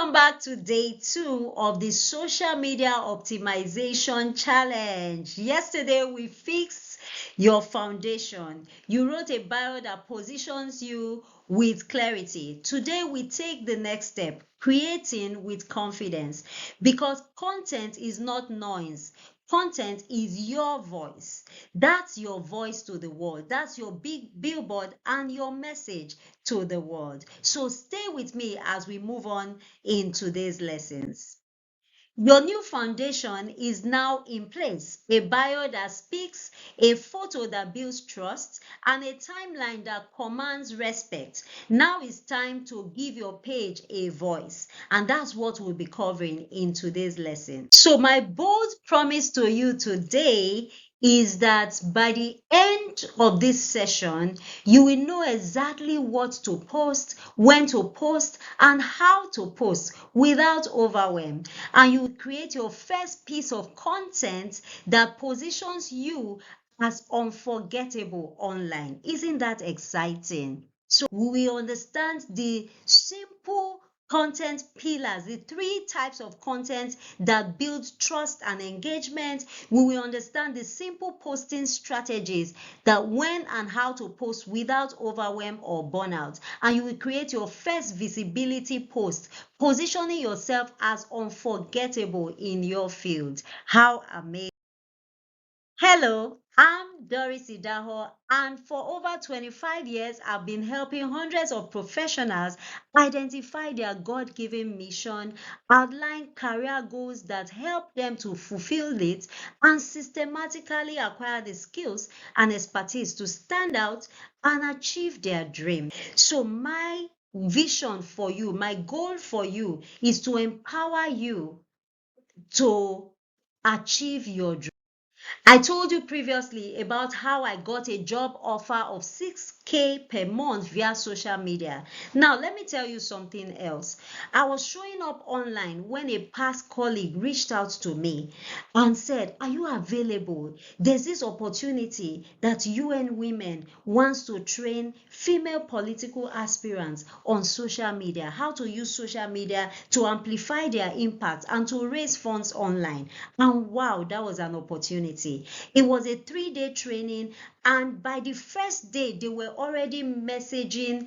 Welcome back to day 2 of the social media optimization challenge. Yesterday we fixed your foundation. You wrote a bio that positions you with clarity. Today we take the next step, creating with confidence, because content is not noise. Content is your voice. That's your voice to the world. That's your big billboard and your message to the world. So stay with me as we move on in today's lessons. Your new foundation is now in place. A bio that speaks, a photo that builds trust, and a timeline that commands respect. Now it's time to give your page a voice. And that's what we'll be covering in today's lesson. So my bold promise to you today is that by the end of this session, you will know exactly what to post, when to post, and how to post without overwhelm. And you will create your first piece of content that positions you as unforgettable online. Isn't that exciting? So we will understand the simple content pillars, the 3 types of content that build trust and engagement. We will understand the simple posting strategies that when and how to post without overwhelm or burnout. And you will create your first visibility post, positioning yourself as unforgettable in your field. How amazing! Hello, I'm Doris, and for over 25 years, I've been helping hundreds of professionals identify their God-given mission, outline career goals that help them to fulfill it, and systematically acquire the skills and expertise to stand out and achieve their dream. So my vision for you, my goal for you is to empower you to achieve your dream. I told you previously about how I got a job offer of 6K per month via social media. Now, let me tell you something else. I was showing up online when a past colleague reached out to me and said, "Are you available? There's this opportunity that UN Women wants to train female political aspirants on social media, how to use social media to amplify their impact and to raise funds online." And wow, that was an opportunity. It was a 3-day training, and by the first day, they were already messaging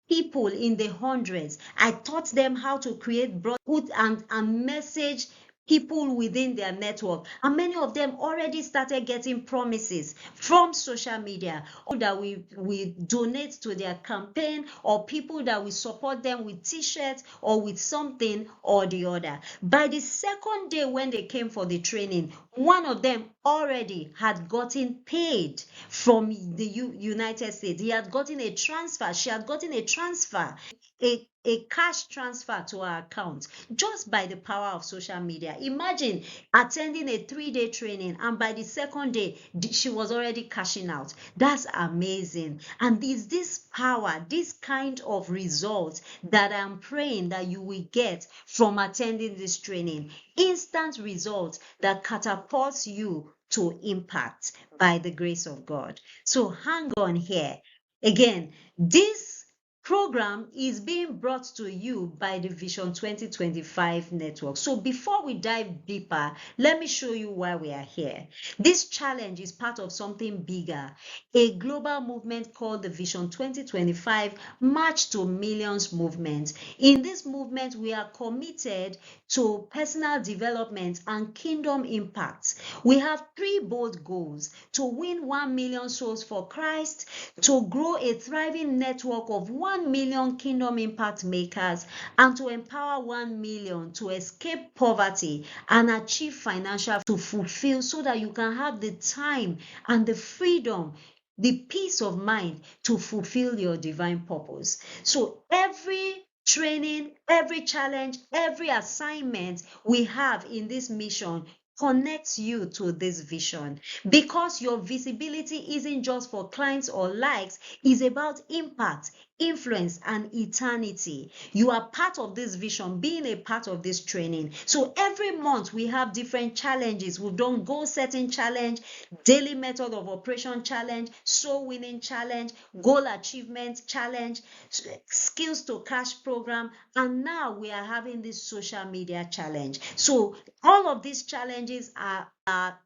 people in the hundreds. I taught them how to create broadcast and message people within their network, and many of them already started getting promises from social media, or that we donate to their campaign, or people that we support them with t-shirts or with something or the other. By the second day when they came for the training, one of them already had gotten paid from the United States. He had gotten a transfer. She had gotten a transfer, a cash transfer to her account, just by the power of social media. Imagine attending a 3-day training, and by the second day, she was already cashing out. That's amazing. And this power, this kind of result that I'm praying that you will get from attending this training. Instant results that catapults you to impact by the grace of God. So hang on here. Again, this program is being brought to you by the Vision 2025 network. So before we dive deeper, let me show you why we are here. This challenge is part of something bigger, a global movement called the Vision 2025 March to Millions movement. In this movement, we are committed to personal development and kingdom impact. We have 3 bold goals: to win 1 million souls for Christ, to grow a thriving network of 1 million kingdom impact makers, and to empower 1 million to escape poverty and achieve financial to fulfill, so that you can have the time and the freedom, the peace of mind to fulfill your divine purpose. So every training, every challenge, every assignment we have in this mission connects you to this vision, because your visibility isn't just for clients or likes, it's about impact, influence, and eternity. You are part of this vision, being a part of this training. So every month we have different challenges. We've done goal setting challenge, daily method of operation challenge, soul winning challenge, goal achievement challenge, skills to cash program, and now we are having this social media challenge. So all of these challenges are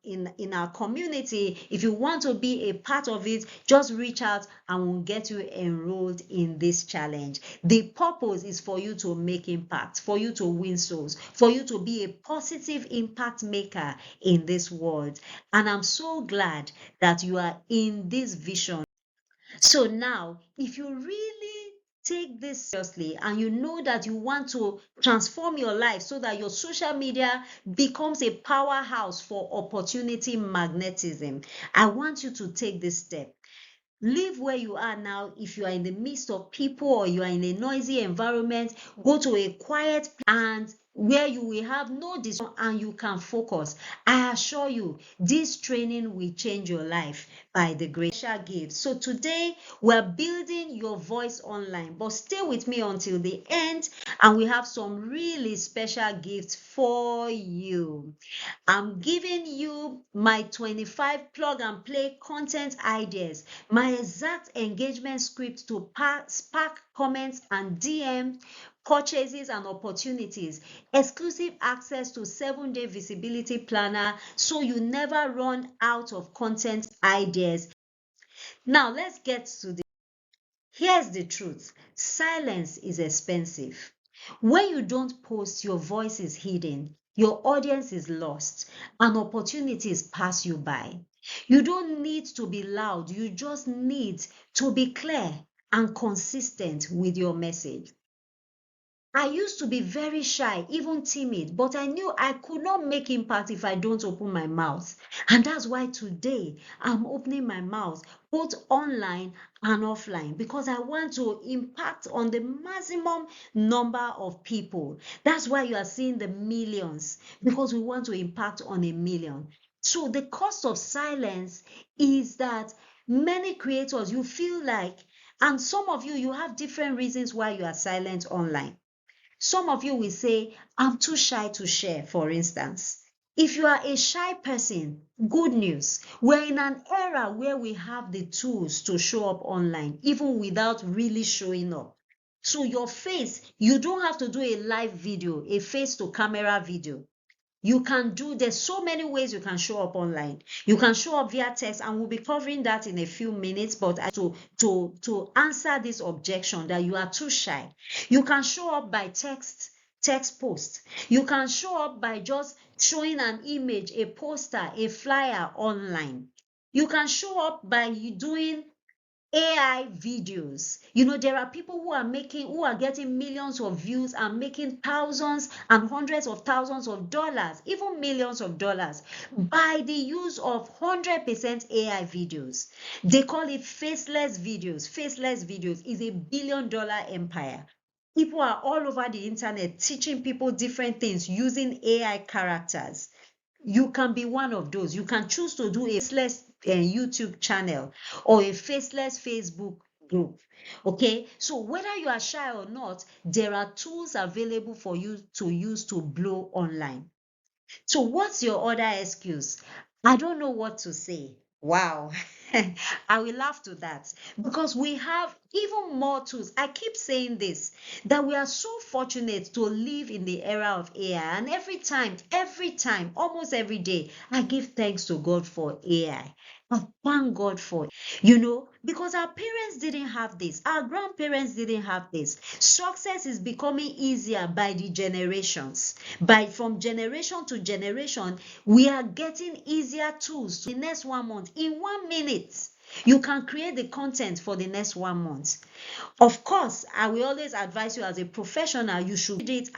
in our community. If you want to be a part of it, just reach out and we'll get you enrolled in this challenge. The purpose is for you to make impact, for you to win souls, for you to be a positive impact maker in this world. And I'm so glad that you are in this vision. So now, if you really take this seriously and you know that you want to transform your life so that your social media becomes a powerhouse for opportunity magnetism, I want you to take this step. Leave where you are now. If you are in the midst of people or you are in a noisy environment, go to a quiet and where you will have no distraction and you can focus. I assure you, this training will change your life by the grace gift. So today we're building your voice online, but stay with me until the end and we have some really special gifts for you. I'm giving you my 25 plug and play content ideas, my exact engagement script to spark comments and DM purchases and opportunities, exclusive access to 7-day visibility planner so you never run out of content ideas. Now let's get to the Here's the truth. Silence is expensive. When you don't post, your voice is hidden, your audience is lost, and opportunities pass you by. You don't need to be loud, you just need to be clear and consistent with your message. I used to be very shy, even timid, but I knew I could not make impact if I don't open my mouth. And that's why today I'm opening my mouth, both online and offline, because I want to impact on the maximum number of people. That's why you are seeing the millions, because we want to impact on a million. So the cost of silence is that many creators, you feel like, and some of you, you have different reasons why you are silent online. Some of you will say, I'm too shy to share, for instance. If you are a shy person, good news. We're in an era where we have the tools to show up online, even without really showing up. So your face, you don't have to do a live video, a face to camera video. You can do, there's so many ways you can show up online. You can show up via text, and we'll be covering that in a few minutes. But to answer this objection that you are too shy, you can show up by text post. You can show up by just showing an image, a poster, a flyer online. You can show up by doing AI videos. There are people who are getting millions of views and making thousands and hundreds of thousands of dollars, even millions of dollars, by the use of 100% AI videos. They call it faceless videos. Faceless videos is a billion-dollar empire. People are all over the internet teaching people different things using AI characters. You can be one of those. You can choose to do a faceless YouTube channel or a faceless Facebook group. Okay, so whether you are shy or not, there are tools available for you to use to blow online. So what's your other excuse? I don't know what to say. Wow. I will laugh to that because we have even more tools. I keep saying this, that we are so fortunate to live in the era of AI. And every time, almost every day, I give thanks to God for AI. I thank God for it. Because our parents didn't have this, our grandparents didn't have this. Success is becoming easier by the generations. From generation to generation, we are getting easier tools. The next 1 month, in 1 minute, you can create the content for the next 1 month. Of course, I will always advise you as a professional, you should read it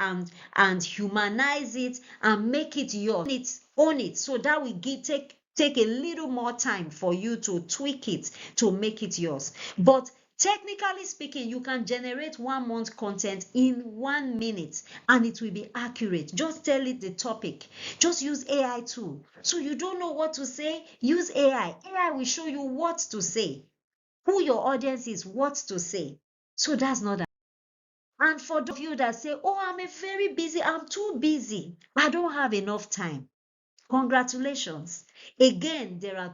and humanize it and make it yours. Own it. So that will take a little more time for you to tweak it to make it yours. But technically speaking, you can generate 1 month content in 1 minute and it will be accurate. Just tell it the topic. Just use AI tool. So you don't know what to say? Use AI. AI will show you what to say, who your audience is, what to say. So that's not. And for those of you that say, oh, I'm too busy, I don't have enough time. Congratulations. Again, there are.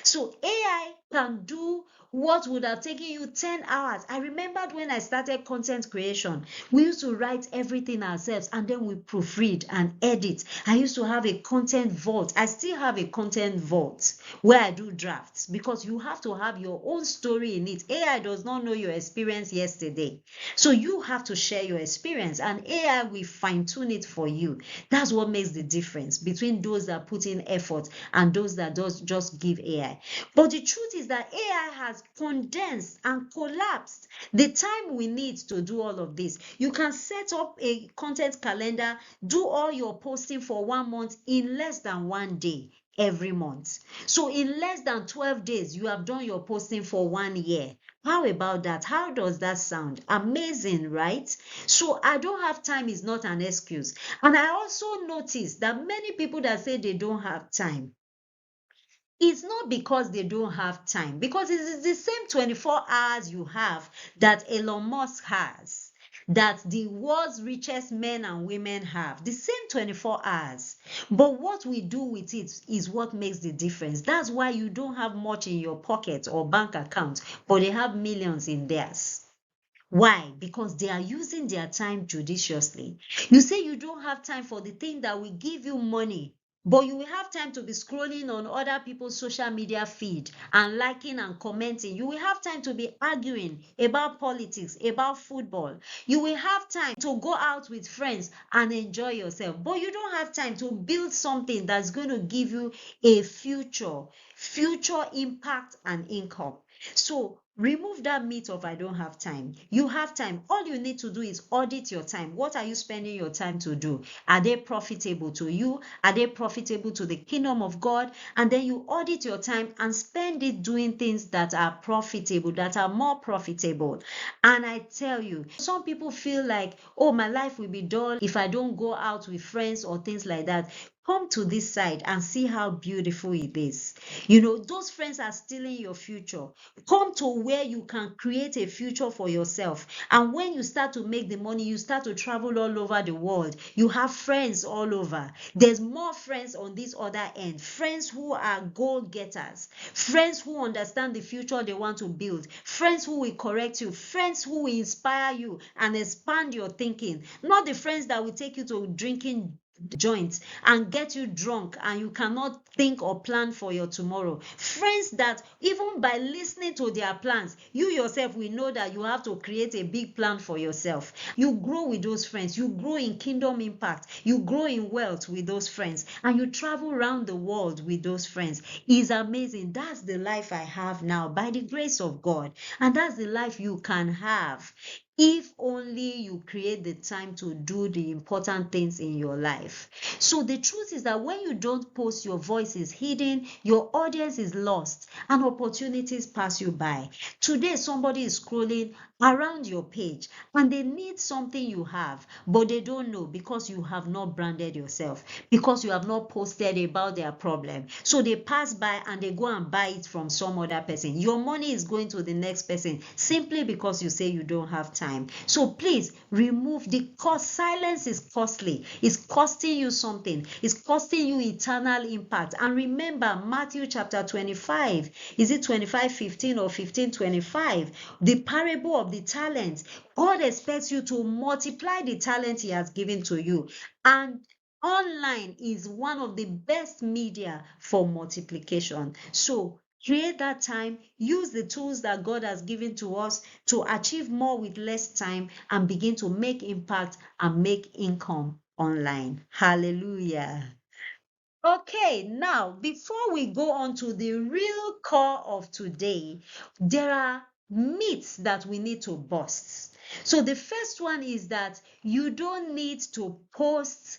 So AI can do what would have taken you 10 hours. I remembered when I started content creation, we used to write everything ourselves and then we proofread and edit. I used to have a content vault. I still have a content vault where I do drafts because you have to have your own story in it. AI does not know your experience yesterday. So you have to share your experience and AI will fine tune it for you. That's what makes the difference between those that put in effort and those that just give AI. But the truth is that AI has condensed and collapsed the time we need to do all of this. You can set up a content calendar, do all your posting for 1 month in less than 1 day every month. So in less than 12 days, you have done your posting for 1 year. How about that? How does that sound? Amazing, right? So I don't have time is not an excuse. And I also notice that many people that say they don't have time, it's not because they don't have time, because it is the same 24 hours you have that Elon Musk has, that the world's richest men and women have, the same 24 hours. But what we do with it is what makes the difference. That's why you don't have much in your pocket or bank account, but they have millions in theirs. Why? Because they are using their time judiciously. You say you don't have time for the thing that will give you money, but you will have time to be scrolling on other people's social media feed and liking and commenting. You will have time to be arguing about politics, about football. You will have time to go out with friends and enjoy yourself, but you don't have time to build something that's going to give you a future impact and income. So remove that myth of I don't have time. You have time. All you need to do is audit your time. What are you spending your time to do? Are they profitable to you? Are they profitable to the kingdom of God? And then you audit your time and spend it doing things that are profitable, that are more profitable. And I tell you, some people feel like, oh, my life will be dull if I don't go out with friends or things like that. Come to this side and see how beautiful it is. Those friends are stealing your future. Come to where you can create a future for yourself. And when you start to make the money, you start to travel all over the world. You have friends all over. There's more friends on this other end. Friends who are goal getters. Friends who understand the future they want to build. Friends who will correct you. Friends who will inspire you and expand your thinking. Not the friends that will take you to drinking joints and get you drunk and you cannot think or plan for your tomorrow. Friends that even by listening to their plans, you yourself will know that you have to create a big plan for yourself. You grow with those friends. You grow in kingdom impact. You grow in wealth with those friends, and you travel around the world with those friends. It's amazing. That's the life I have now by the grace of God, and that's the life you can have if only you create the time to do the important things in your life. So the truth is that when you don't post, your voice is hidden, your audience is lost, and opportunities pass you by. Today, somebody is scrolling around your page and they need something you have, but they don't know because you have not branded yourself, because you have not posted about their problem. So they pass by and they go and buy it from some other person. Your money is going to the next person simply because you say you don't have time. So please remove the cost. Silence is costly. It's costing you something. It's costing you eternal impact. And remember Matthew chapter 25. Is it 25:15 or 15:25? The parable of the talents. God expects you to multiply the talent he has given to you. And online is one of the best media for multiplication. So create that time, use the tools that God has given to us to achieve more with less time and begin to make impact and make income online. Hallelujah. Okay, now before we go on to the real core of today, there are myths that we need to bust. So the first one is that you don't need to post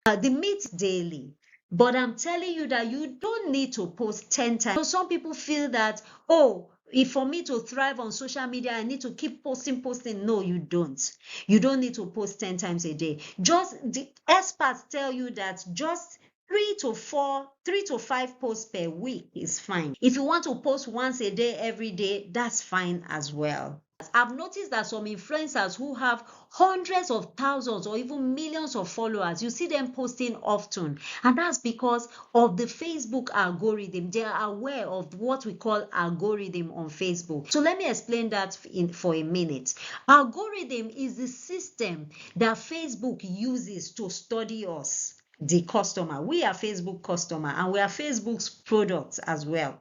the myth daily. But I'm telling you that you don't need to post 10 times. So some people feel that, oh, if for me to thrive on social media, I need to keep posting. No, you don't. You don't need to post 10 times a day. Just the experts tell you that just 3 to 5 posts per week is fine. If you want to post once a day, every day, that's fine as well. I've noticed that some influencers who have hundreds of thousands or even millions of followers, you see them posting often. And that's because of the Facebook algorithm. They are aware of what we call algorithm on Facebook. So let me explain that for a minute. Algorithm is the system that Facebook uses to study us, the customer. We are Facebook customer and we are Facebook's products as well.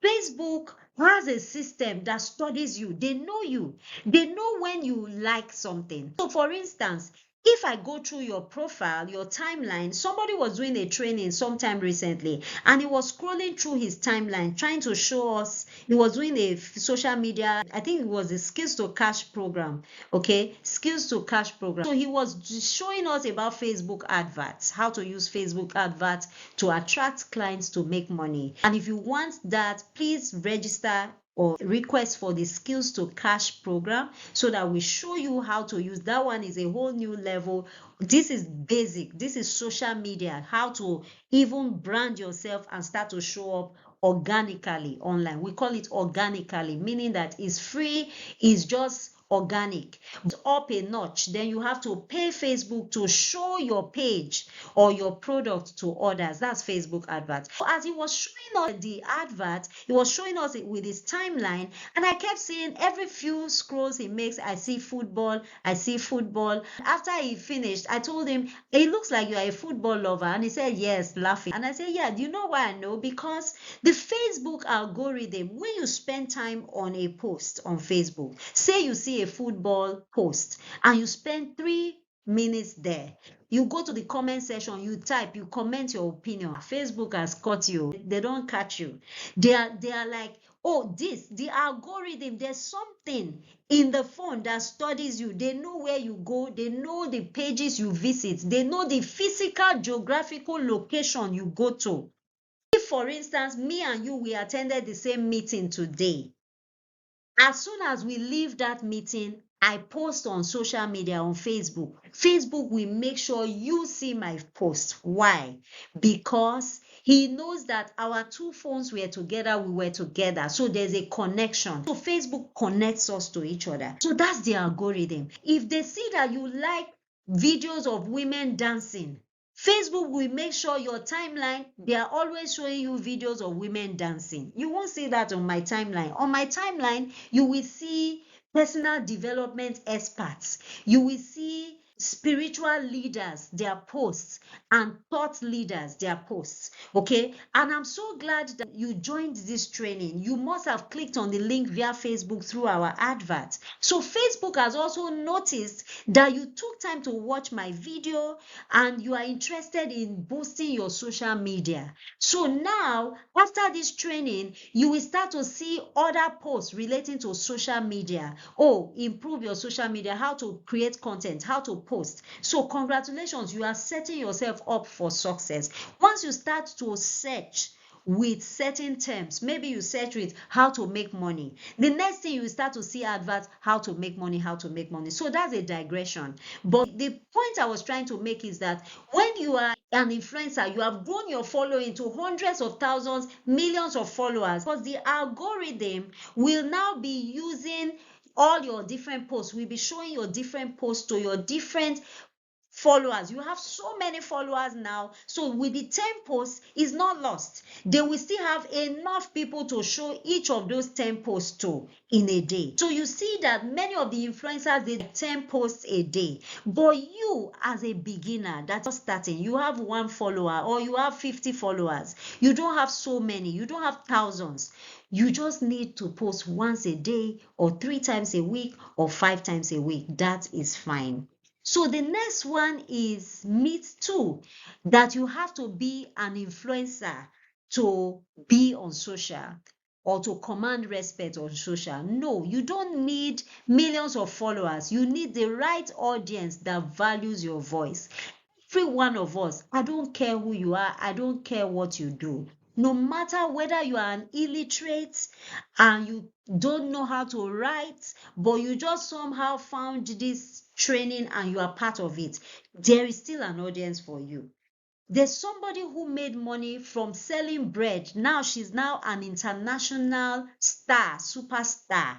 Facebook has a system that studies you. They know you. They know when you like something. So for instance, if I go through your profile, your timeline, somebody was doing a training sometime recently and he was scrolling through his timeline trying to show us, he was doing a social media, I think it was a skills to cash program. Okay, skills to cash program. So he was showing us about Facebook adverts, how to use Facebook adverts to attract clients to make money. And if you want that, please register or request for the skills to cash program so that we show you how to use that. One is a whole new level. This is basic. This is social media, how to even brand yourself and start to show up organically online. We call it organically, meaning that it's free, it's just organic. Up a notch, then you have to pay Facebook to show your page or your product to others. That's Facebook adverts. So as he was showing us the advert, he was showing us it with his timeline, and I kept seeing every few scrolls he makes, I see football, I see football. After he finished, I told him, it looks like you are a football lover, and he said yes, laughing. And I said, yeah, do you know why I know? Because the Facebook algorithm, when you spend time on a post on Facebook, say you see a football post and you spend 3 minutes there, you go to the comment section, you type, you comment your opinion. Facebook has caught you. They don't catch you. They are like, oh, the algorithm, there's something in the phone that studies you. They know where you go. They know the pages you visit. They know the physical geographical location you go to. If, for instance, me and you, we attended the same meeting today, as soon as we leave that meeting, I post on social media, on Facebook. Facebook will make sure you see my post. Why? Because he knows that our two phones were together, we were together. So there's a connection. So Facebook connects us to each other. So that's the algorithm. If they see that you like videos of women dancing, Facebook will make sure your timeline, they are always showing you videos of women dancing. You won't see that on my timeline. On my timeline, you will see personal development experts. You will see spiritual leaders, their posts, and thought leaders, their posts. Okay, and I'm so glad that you joined this training. You must have clicked on the link via Facebook through our advert. So Facebook has also noticed that you took time to watch my video and you are interested in boosting your social media. So now, after this training, you will start to see other posts relating to social media. Oh, improve your social media, how to create content, how to post. So congratulations, you are setting yourself up for success. Once you start to search with certain terms, maybe you search with how to make money, the next thing you start to see adverts, how to make money, how to make money. So that's a digression, but the point I was trying to make is that when you are an influencer, you have grown your following to hundreds of thousands, millions of followers, because the algorithm will now be using all your different posts, will be showing your different posts to your different followers. You have so many followers now, so with the 10 posts, is not lost. They will still have enough people to show each of those 10 posts to in a day. So you see that many of the influencers did 10 posts a day, but you as a beginner that's just starting, you have 1 follower or you have 50 followers, you don't have so many, you don't have thousands. You just need to post once a day or 3 times a week or 5 times a week. That is fine. So the next one is myth 2, that you have to be an influencer to be on social or to command respect on social. No, you don't need millions of followers. You need the right audience that values your voice. Every one of us, I don't care who you are, I don't care what you do. No matter whether you are an illiterate and you don't know how to write, but you just somehow found this training and you are part of it, there is still an audience for you. There's somebody who made money from selling bread. Now she's now an international star, superstar.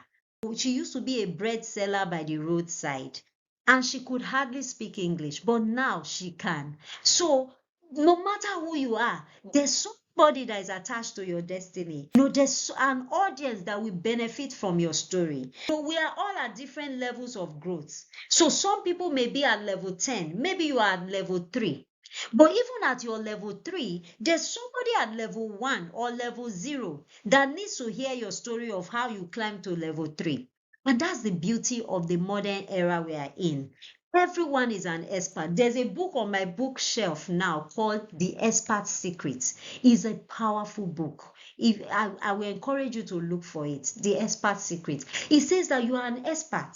She used to be a bread seller by the roadside, and she could hardly speak English, but now she can. So no matter who you are, there's somebody that is attached to your destiny. There's an audience that will benefit from your story. So we are all at different levels of growth. So some people may be at level 10, maybe you are at level 3. But even at your level 3, there's somebody at level 1 or level 0 that needs to hear your story of how you climbed to level 3. And that's the beauty of the modern era we are in. Everyone is an expert. There's a book on my bookshelf now called The Expert Secrets. It's a powerful book. If I will encourage you to look for it, The Expert Secrets. It says that you are an expert.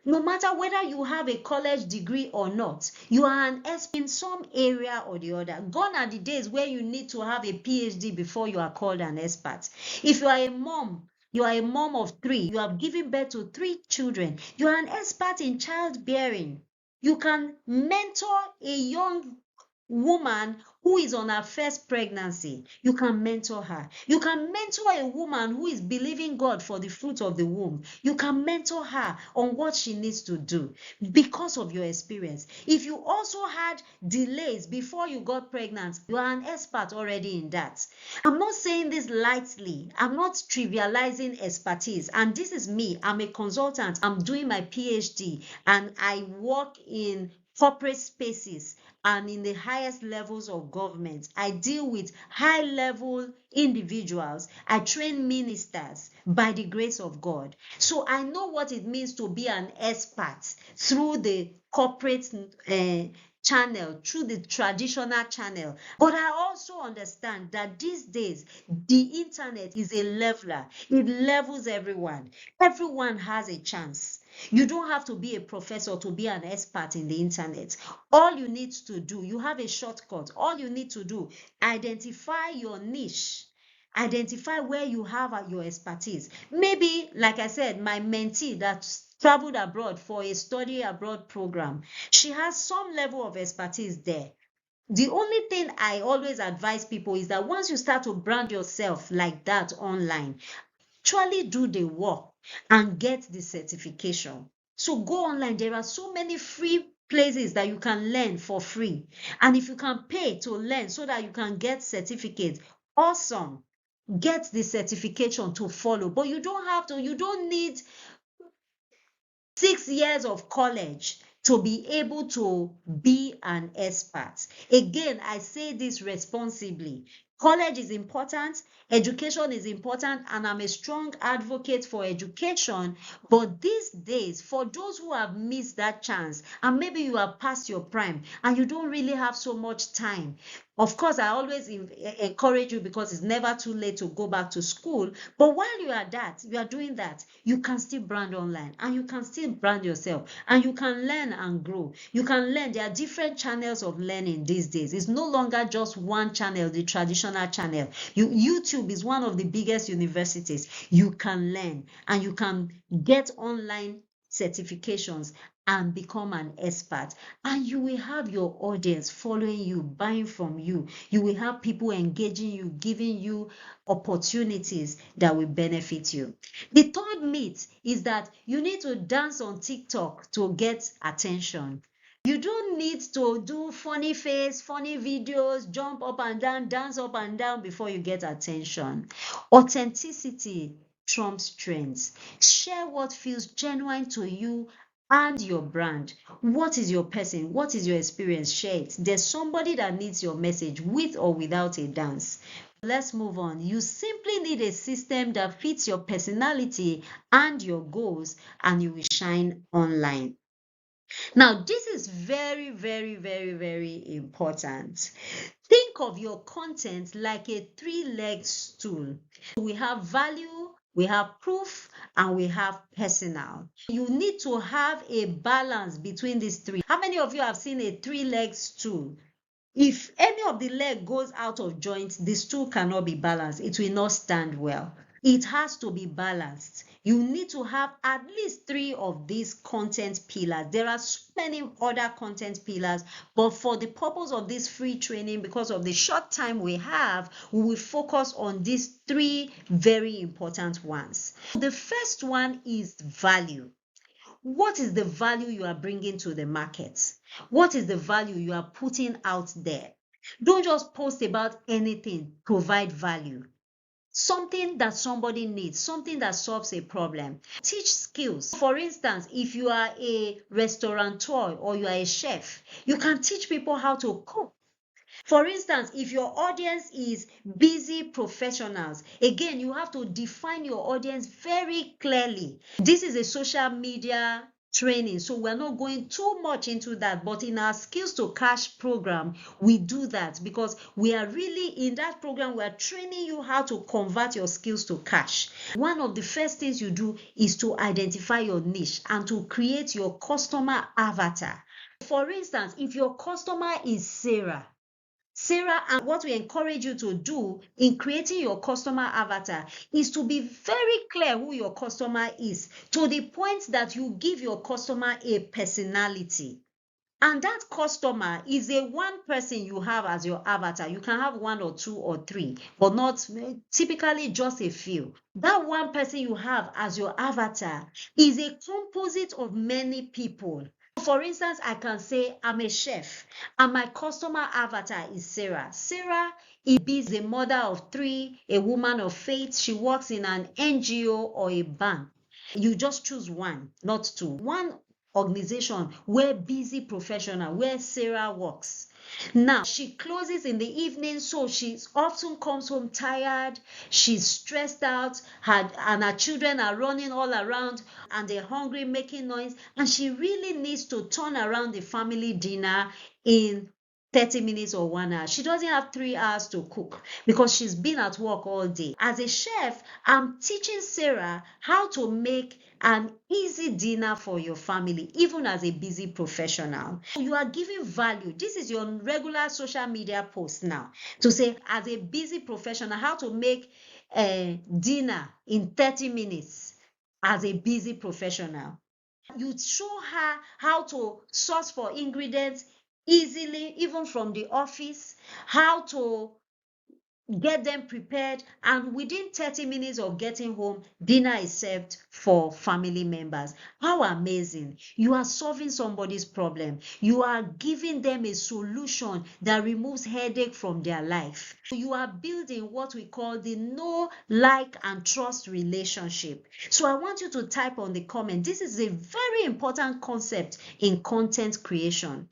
No matter whether you have a college degree or not, you are an expert in some area or the other. Gone are the days where you need to have a PhD before you are called an expert. If you are a mom, you are a mom of 3, you have given birth to 3 children, you are an expert in childbearing. You can mentor a young woman who is on her first pregnancy. You can mentor her. You can mentor a woman who is believing God for the fruit of the womb. You can mentor her on what she needs to do because of your experience. If you also had delays before you got pregnant, you are an expert already in that. I'm not saying this lightly. I'm not trivializing expertise. And this is me. I'm a consultant. I'm doing my PhD and I work in corporate spaces and in the highest levels of government. I deal with high level individuals. I train ministers by the grace of God. So I know what it means to be an expert through the corporate channel, through the traditional channel. But I also understand that these days the internet is a leveler. It levels everyone. Everyone has a chance. You don't have to be a professor to be an expert in the internet. All you need to do, you have a shortcut. All you need to do, identify your niche. Identify where you have your expertise. Maybe, like I said, my mentee that traveled abroad for a study abroad program, she has some level of expertise there. The only thing I always advise people is that once you start to brand yourself like that online, actually do the work and get the certification. So go online. There are so many free places that you can learn for free. And if you can pay to learn so that you can get certificates, awesome. Get the certification to follow. But you don't need 6 years of college to be able to be an expert. Again, I say this responsibly. College is important, education is important, and I'm a strong advocate for education. But these days, for those who have missed that chance, and maybe you are past your prime and you don't really have so much time, of course, I always encourage you because it's never too late to go back to school. But while you are doing that, you can still brand online and you can still brand yourself and you can learn and grow. You can learn. There are different channels of learning these days. It's no longer just one channel, the traditional channel. YouTube is one of the biggest universities. You can learn and you can get online certifications and become an expert, and you will have your audience following you, buying from you. You will have people engaging you, giving you opportunities that will benefit you. The third myth is that you need to dance on TikTok to get attention. You don't need to do funny face, funny videos, jump up and down, dance up and down before you get attention. Authenticity trumps trends. Share what feels genuine to you and your brand. What is your person? What is your experience? Share it. There's somebody that needs your message with or without a dance. Let's move on. You simply need a system that fits your personality and your goals, and you will shine online. Now, this is very, very, very, very important. Think of your content like a 3-legged stool. We have value, we have proof, and we have personal. You need to have a balance between these 3. How many of you have seen a 3-legged stool? If any of the leg goes out of joint, the stool cannot be balanced. It will not stand well. It has to be balanced. You need to have at least 3 of these content pillars. There are so many other content pillars, but for the purpose of this free training, because of the short time we have, we will focus on these 3 very important ones. The first one is value. What is the value you are bringing to the market? What is the value you are putting out there? Don't just post about anything. Provide value. Something that somebody needs, something that solves a problem. Teach skills. For instance, if you are a restaurateur or you are a chef, you can teach people how to cook. For instance, if your audience is busy professionals, again, you have to define your audience very clearly. This is a social media training, so we're not going too much into that, but in our skills to cash program, we do that because we are really in that program, we are training you how to convert your skills to cash. One of the first things you do is to identify your niche and to create your customer avatar. For instance, if your customer is Sarah, and what we encourage you to do in creating your customer avatar is to be very clear who your customer is, to the point that you give your customer a personality. And that customer is a one person you have as your avatar. You can have 1 or 2 or 3, but not typically just a few. That one person you have as your avatar is a composite of many people. For instance, I can say I'm a chef and my customer avatar is Sarah. Sarah is a mother of 3, a woman of faith. She works in an NGO or a bank. You just choose one, not 2. One organization where busy professional, where Sarah works. Now, she closes in the evening, so she often comes home tired, she's stressed out, and her children are running all around, and they're hungry, making noise, and she really needs to turn around the family dinner in 30 minutes or 1 hour. She doesn't have 3 hours to cook because she's been at work all day. As a chef, I'm teaching Sarah how to make an easy dinner for your family, even as a busy professional. You are giving value. This is your regular social media post now to say, as a busy professional, how to make a dinner in 30 minutes as a busy professional. You show her how to source for ingredients easily, even from the office, how to get them prepared, and within 30 minutes of getting home, dinner is served for family members. How amazing. You are solving somebody's problem. You are giving them a solution that removes headache from their life. You are building what we call the know, like, and trust relationship. So I want you to type on the comment. This is a very important concept in content creation.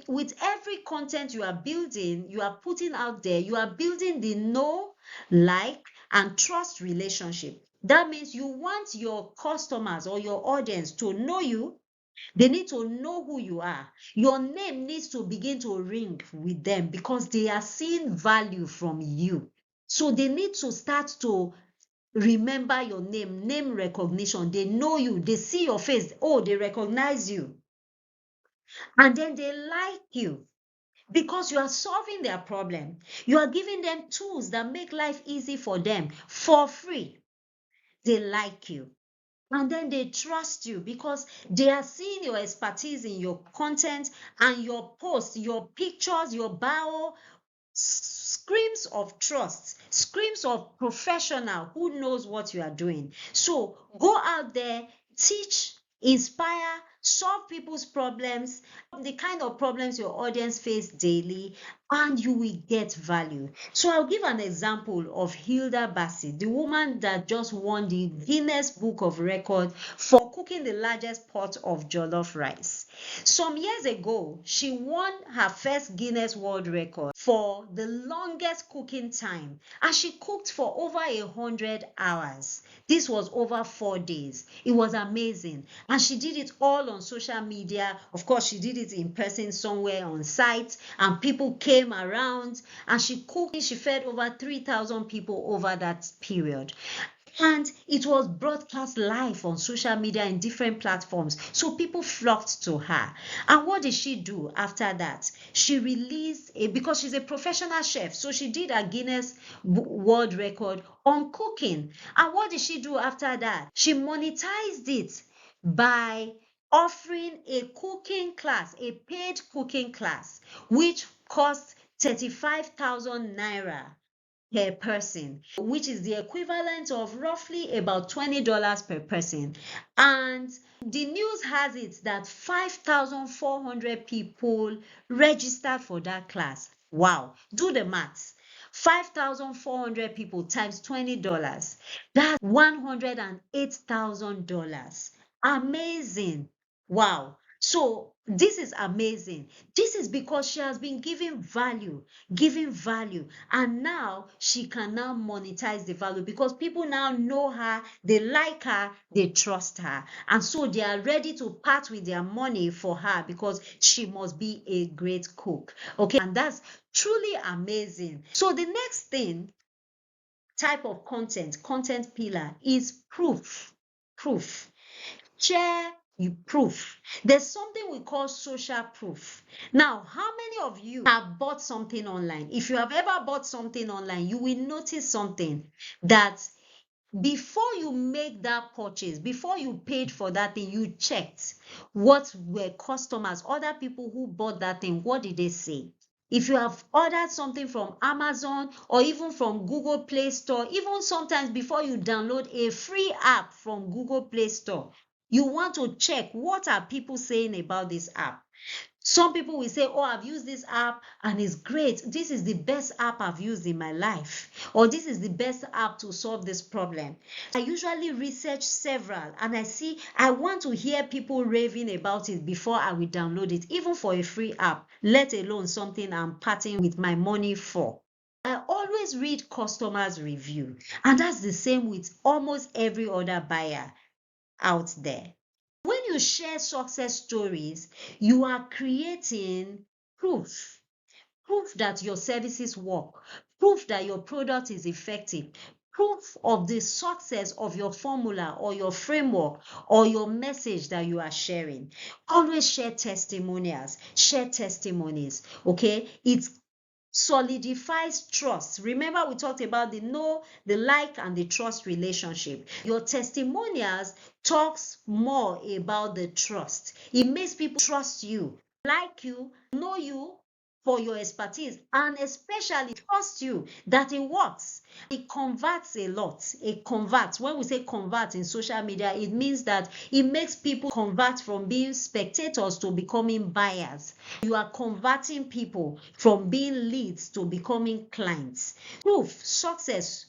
With every content you are building, you are putting out there, you are building the know, like, and trust relationship. That means you want your customers or your audience to know you. They need to know who you are. Your name needs to begin to ring with them because they are seeing value from you. So they need to start to remember your name recognition. They know you, they see your face. Oh, they recognize you. And then they like you because you are solving their problem. You are giving them tools that make life easy for them for free. They like you. And then they trust you because they are seeing your expertise in your content and your posts, your pictures, your bio. Screams of trust, screams of professional who knows what you are doing. So go out there, teach, inspire, solve people's problems, the kind of problems your audience face daily, and you will get value. So I'll give an example of Hilda Bassi, the woman that just won the Guinness Book of Records for cooking the largest pot of jollof rice. Some years ago, she won her first Guinness World Record for the longest cooking time, and she cooked for over 100 hours. This was over 4 days. It was amazing. And she did it all on social media. Of course, she did it in person somewhere on site, and people came around, and she cooked. She fed over 3,000 people over that period. And it was broadcast live on social media in different platforms. So people flocked to her. And what did she do after that? She released because she's a professional chef. So she did a Guinness World Record on cooking. And what did she do after that? She monetized it by offering a cooking class, a paid cooking class, which cost 35,000 naira per person, which is the equivalent of roughly about $20 per person. And the news has it that 5,400 people registered for that class. Wow, do the maths. 5,400 people times $20. That's $108,000. Amazing. Wow. So this is amazing. This is because she has been giving value, and now she can now monetize the value because people now know her, they like her, they trust her, and so they are ready to part with their money for her because she must be a great cook. Okay, and that's truly amazing. So the next type of content pillar is proof. Share you proof. There's something we call social proof. Now, how many of you have bought something online? If you have ever bought something online, you will notice something that before you make that purchase, before you paid for that thing, you checked what were customers, other people who bought that thing, what did they say? If you have ordered something from Amazon or even from Google Play Store, even sometimes before you download a free app from Google Play Store, you want to check what are people saying about this app. Some people will say, oh, I've used this app and it's great. This is the best app I've used in my life. Or this is the best app to solve this problem. I usually research several and I want to hear people raving about it before I will download it, even for a free app, let alone something I'm parting with my money for. I always read customers' review, and that's the same with almost every other buyer out there. When you share success stories, you are creating proof. Proof that your services work, proof that your product is effective, proof of the success of your formula or your framework or your message that you are sharing. Always share testimonials, share testimonies, okay? It solidifies trust. Remember, we talked about the know, the like, and the trust relationship. Your testimonials talks more about the trust. It makes people trust you, like you, know you for your expertise, and especially trust you that it works. It converts a lot. It converts. When we say convert in social media, it means that it makes people convert from being spectators to becoming buyers. You are converting people from being leads to becoming clients. Proof, success,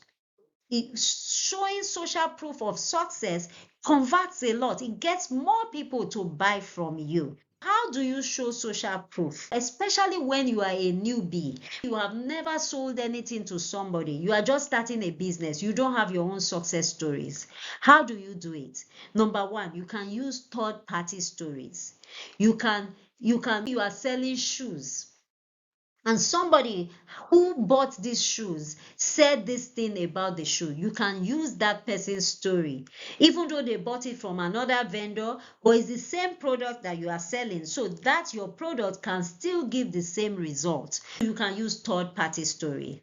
showing social proof of success converts a lot. It gets more people to buy from you. How do you show social proof? Especially when you are a newbie. You have never sold anything to somebody. You are just starting a business. You don't have your own success stories. How do you do it? Number one, you can use third-party stories. You are selling shoes, and somebody who bought these shoes said this thing about the shoe. You can use that person's story, even though they bought it from another vendor, but it's the same product that you are selling, so that your product can still give the same result. You can use third-party story.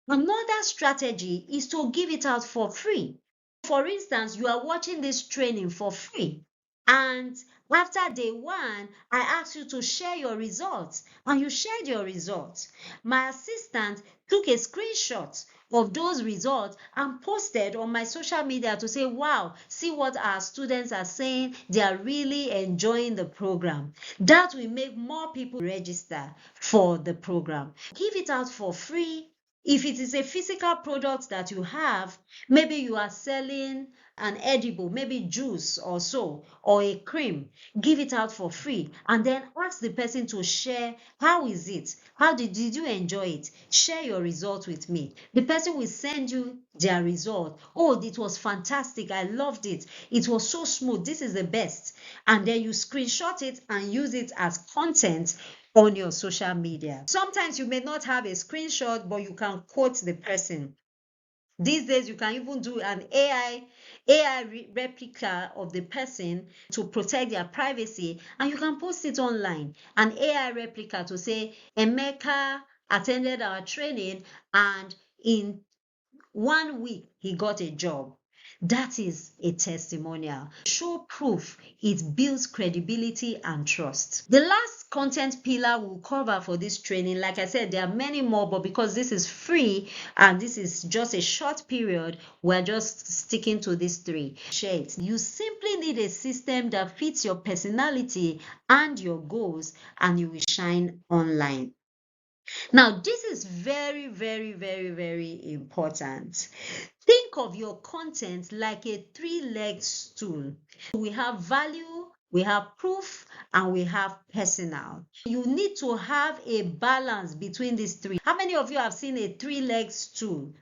Another strategy is to give it out for free. For instance, you are watching this training for free, and after day one, I asked you to share your results, and you shared your results. My assistant took a screenshot of those results and posted on my social media to say, wow, see what our students are saying. They are really enjoying the program. That will make more people register for the program. Give it out for free. If it is a physical product that you have, maybe you are selling an edible, maybe juice or so, or a cream, give it out for free, and then ask the person to share. How is it? How did you enjoy it? Share your result with me. The person will send you their result. Oh, it was fantastic. I loved it. It was so smooth. This is the best. And then you screenshot it and use it as content on your social media. Sometimes you may not have a screenshot, but you can quote the person. These days, you can even do an AI replica of the person to protect their privacy, and you can post it online. An AI replica to say, Emeka attended our training, and in 1 week he got a job. That is a testimonial. Show proof. It builds credibility and trust. The last content pillar we'll cover for this training, like I said, there are many more, but because this is free and this is just a short period, we're just sticking to these three. You simply need a system that fits your personality and your goals, and you will shine online. Now, this is very, very, very, very important. Think of your content like a three-legged stool. We have value, we have proof, and we have personal. You need to have a balance between these three. How many of you have seen a three-legged stool?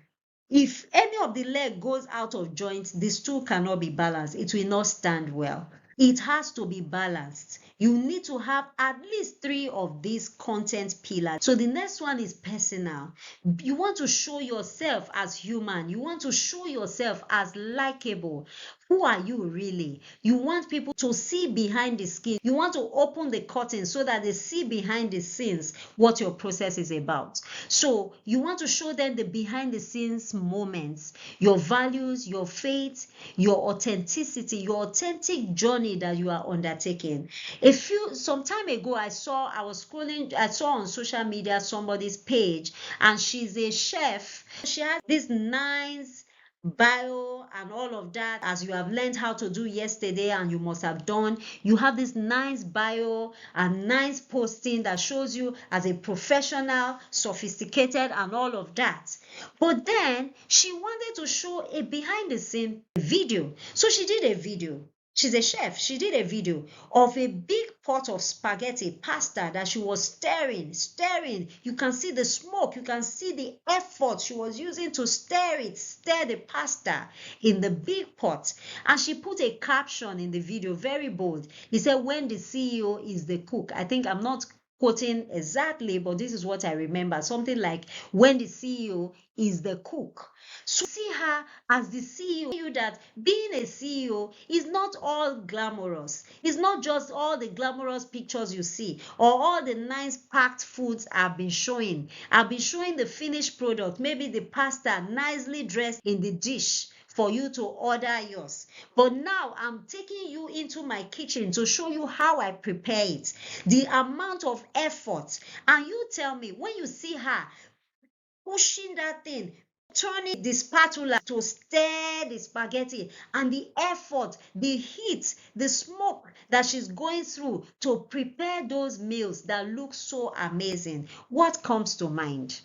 If any of the leg goes out of joint, the stool cannot be balanced. It will not stand well. It has to be balanced. You need to have at least three of these content pillars. So the next one is personal. You want to show yourself as human. You want to show yourself as likable. Who are you really? You want people to see behind the skin. You want to open the curtain so that they see behind the scenes what your process is about. So you want to show them the behind the scenes moments, your values, your faith, your authenticity, your authentic journey that you are undertaking. Some time ago, I was scrolling, I saw on social media somebody's page, and she's a chef. She has this nice bio and all of that, as you have learned how to do yesterday, and you must have done. You have this nice bio and nice posting that shows you as a professional, sophisticated, and all of that. But then she wanted to show a behind the scene video, so she did a video. She's a chef. She did a video of a big pot of spaghetti pasta that she was stirring. You can see the smoke. You can see the effort she was using to stir the pasta in the big pot. And she put a caption in the video, very bold. He said, when the CEO is the cook. I think I'm not quoting exactly, but this is what I remember. Something like, when the CEO is the cook. So see her as the CEO, that being a CEO is not all glamorous. It's not just all the glamorous pictures you see or all the nice packed foods I've been showing. I've been showing the finished product, maybe the pasta nicely dressed in the dish for you to order yours. But now I'm taking you into my kitchen to show you how I prepare it, the amount of effort. And you tell me, when you see her pushing that thing, turning the spatula to stir the spaghetti, and the effort, the heat, the smoke that she's going through to prepare those meals that look so amazing, what comes to mind?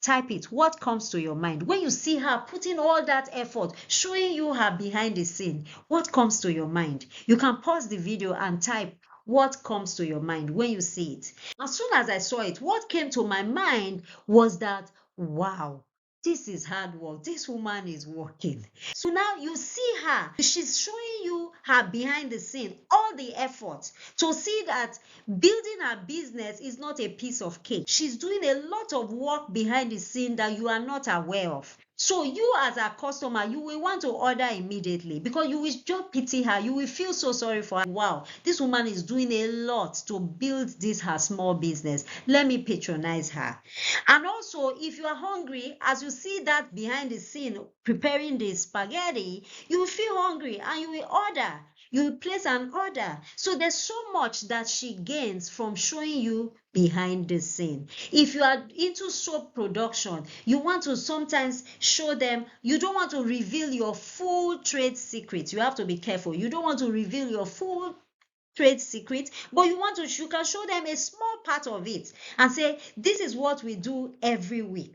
Type it. What comes to your mind when you see her putting all that effort, showing you her behind the scene? What comes to your mind? You can pause the video and type what comes to your mind when you see it. As soon as I saw it, what came to my mind was that, wow, this is hard work. This woman is working. So now you see her. She's showing you her behind the scene, all the effort to see that building her business is not a piece of cake. She's doing a lot of work behind the scene that you are not aware of. So you as a customer, you will want to order immediately because you will just pity her. You will feel so sorry for her. Wow, this woman is doing a lot to build this her small business. Let me patronize her. And also, if you are hungry, as you see that behind the scene preparing the spaghetti, you will feel hungry and you will order. You will place an order. So there's so much that she gains from showing you behind the scene. If you are into soap production, you want to sometimes show them, you don't want to reveal your full trade secret. You have to be careful. You don't want to reveal your full trade secret, but you can show them a small part of it and say, this is what we do every week.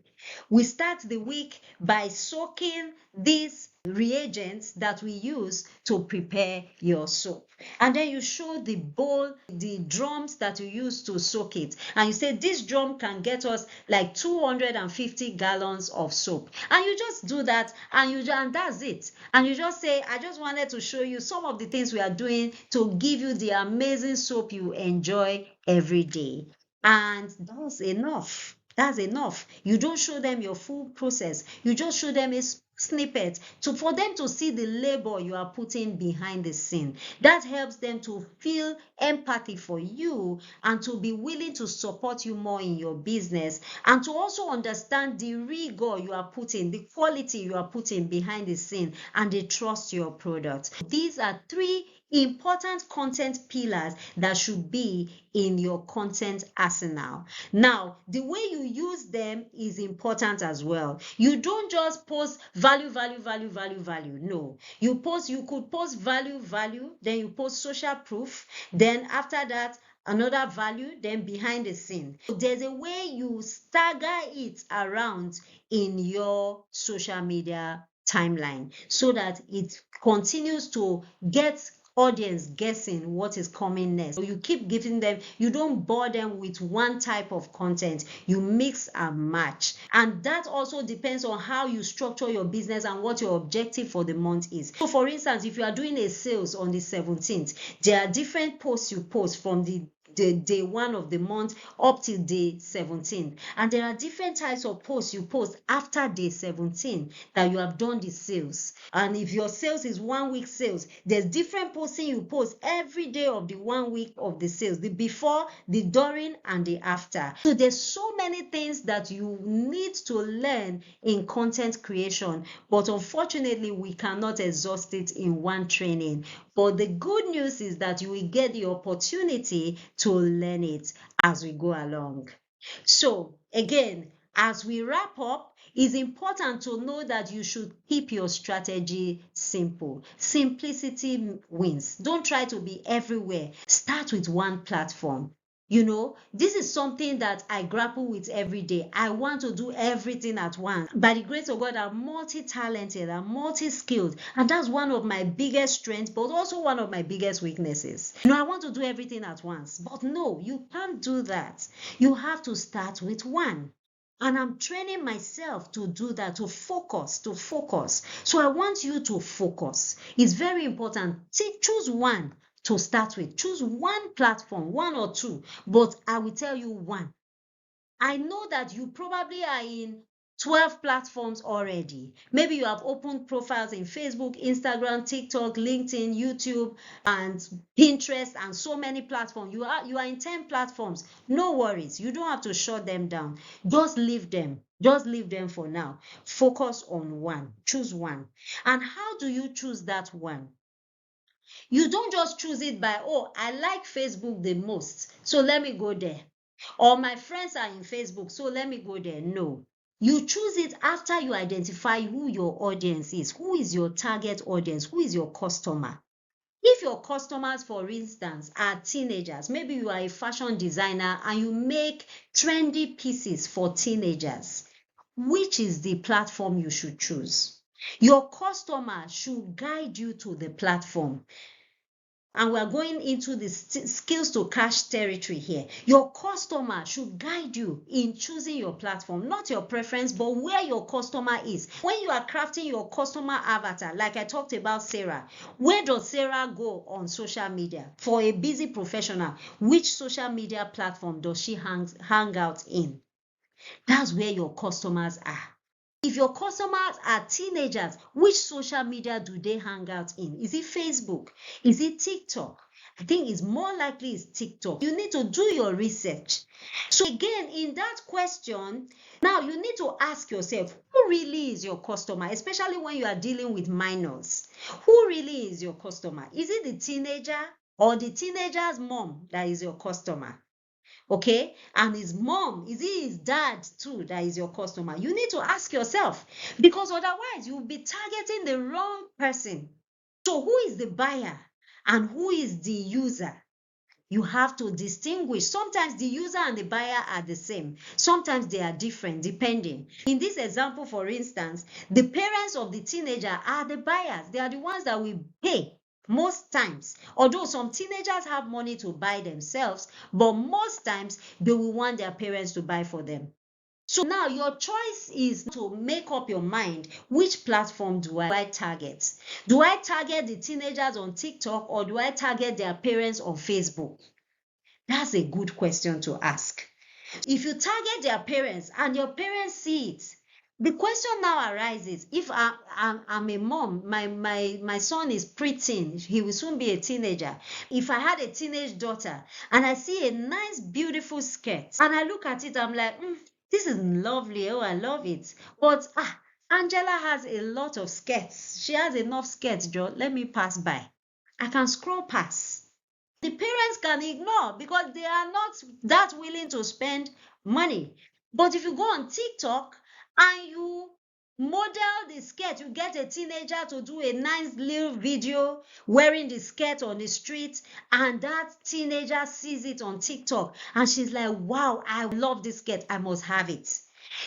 We start the week by soaking these reagents that we use to prepare your soap. And then you show the bowl, the drums that you use to soak it. And you say, this drum can get us like 250 gallons of soap. And you just do that, and that's it. And you just say, I just wanted to show you some of the things we are doing to give you the amazing soap you enjoy every day. And that's enough. That's enough. You don't show them your full process. You just show them a snippet for them to see the labor you are putting behind the scene. That helps them to feel empathy for you and to be willing to support you more in your business, and to also understand the rigor you are putting, the quality you are putting behind the scene, and they trust your product. These are three important content pillars that should be in your content arsenal. Now, the way you use them is important as well. You don't just post value, value, value, value, value. No, you could post value, value, then you post social proof, then after that another value, then behind the scene. There's a way you stagger it around in your social media timeline so that it continues to get audience guessing what is coming next. So you keep giving them, you don't bore them with one type of content, you mix and match. And that also depends on how you structure your business and what your objective for the month is. So for instance, if you are doing a sales on the 17th, there are different posts you post from the day one of the month up till day 17, and there are different types of posts you post after day 17 that you have done the sales. And if your sales is 1 week sales, there's different posting you post every day of the 1 week of the sales, the before, the during, and the after. So there's so many things that you need to learn in content creation, but unfortunately we cannot exhaust it in one training. But the good news is that you will get the opportunity to learn it as we go along. So again, as we wrap up, it's important to know that you should keep your strategy simple. Simplicity wins. Don't try to be everywhere. Start with one platform. This is something that I grapple with every day. I want to do everything at once. By the grace of God, I'm multi-talented, I'm multi-skilled, and that's one of my biggest strengths, but also one of my biggest weaknesses. I want to do everything at once, but no, you can't do that. You have to start with one. And I'm training myself to do that, to focus. So I want you to focus. It's very important. Choose one to start with. Choose one platform, one or two, but I will tell you one. I know that you probably are in 12 platforms already. Maybe you have opened profiles in Facebook, Instagram, TikTok, LinkedIn, YouTube, and Pinterest, and so many platforms. You are in 10 platforms. No worries. You don't have to shut them down. Just leave them. Just leave them for now. Focus on one. Choose one. And how do you choose that one? You don't just choose it by, oh, I like Facebook the most, so let me go there. Or my friends are in Facebook, so let me go there. No. You choose it after you identify who your audience is. Who is your target audience? Who is your customer? If your customers, for instance, are teenagers, maybe you are a fashion designer and you make trendy pieces for teenagers, which is the platform you should choose? Your customer should guide you to the platform. And we're going into the skills to cash territory here. Your customer should guide you in choosing your platform, not your preference, but where your customer is. When you are crafting your customer avatar, like I talked about Sarah, where does Sarah go on social media? For a busy professional, which social media platform does she hang out in? That's where your customers are. If your customers are teenagers, which social media do they hang out in? Is it Facebook? Is it TikTok? I think it's more likely it's TikTok. You need to do your research. So again, in that question, now you need to ask yourself, who really is your customer? Especially when you are dealing with minors. Who really is your customer? Is it the teenager or the teenager's mom that is your customer? Okay, and his mom, is it his dad too that is your customer? You need to ask yourself, because otherwise you'll be targeting the wrong person. So who is the buyer and who is the user? You have to distinguish. Sometimes the user and the buyer are the same. Sometimes they are different, depending. In this example, for instance, the parents of the teenager are the buyers. They are the ones that will pay most times. Although some teenagers have money to buy themselves, but most times they will want their parents to buy for them. So now your choice is to make up your mind, which platform do I target? Do I target the teenagers on TikTok, or do I target their parents on Facebook? That's a good question to ask. If you target their parents and your parents see it, the question now arises, if I'm a mom, my son is preteen, he will soon be a teenager. If I had a teenage daughter and I see a nice, beautiful skirt and I look at it, I'm like, this is lovely. Oh, I love it. But Angela has a lot of skirts. She has enough skirts, Joe. Let me pass by. I can scroll past. The parents can ignore because they are not that willing to spend money. But if you go on TikTok and you model the skirt, you get a teenager to do a nice little video wearing the skirt on the street, and that teenager sees it on TikTok and she's like, wow, I love this skirt, I must have it.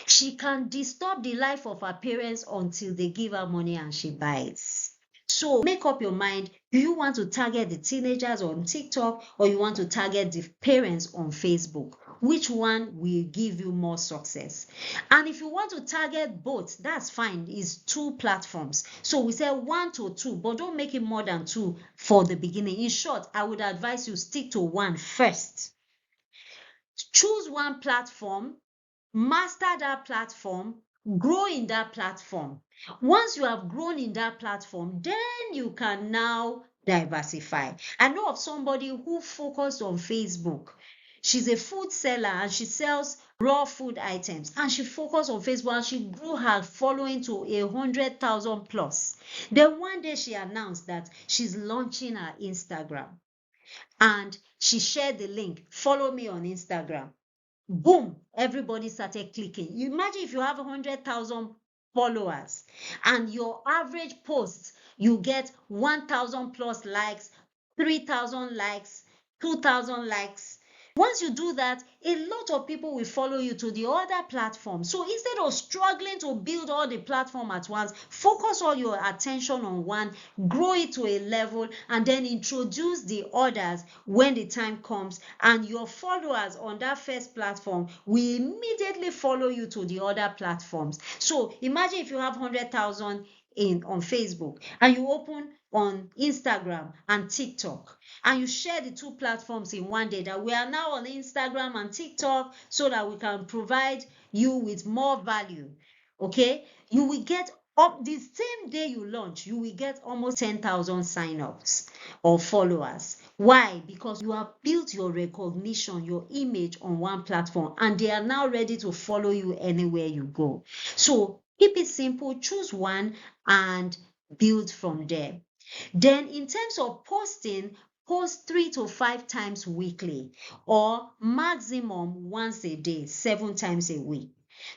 She can disturb the life of her parents until they give her money and she buys. So make up your mind. Do you want to target the teenagers on TikTok or you want to target the parents on Facebook? Which one will give you more success? And if you want to target both, that's fine. It's 2 platforms. So we say 1 to 2, but don't make it more than 2 for the beginning. In short, I would advise you stick to 1 first. Choose 1 platform, master that platform, grow in that platform. Once you have grown in that platform, then you can now diversify. I know of somebody who focused on Facebook. She's a food seller and she sells raw food items, and she focused on Facebook and she grew her following to 100,000 plus. Then one day she announced that she's launching her Instagram and she shared the link. Follow me on Instagram. Boom, everybody started clicking. You imagine if you have 100,000 followers and your average post, you get 1,000 plus likes, 3,000 likes, 2,000 likes. Once you do that, a lot of people will follow you to the other platform. So instead of struggling to build all the platform at once, focus all your attention on one, grow it to a level, and then introduce the others when the time comes. And your followers on that first platform will immediately follow you to the other platforms. So imagine if you have 100,000 on Facebook and you open on Instagram and TikTok and you share the 2 platforms in one day, that we are now on Instagram and TikTok so that we can provide you with more value. Okay, you will get up the same day you launch, you will get almost 10,000 sign-ups or followers. Why? Because you have built your recognition, your image on one platform, and they are now ready to follow you anywhere you go. So keep it simple, choose one and build from there. Then in terms of posting, post 3 to 5 times weekly or maximum once a day, 7 times a week.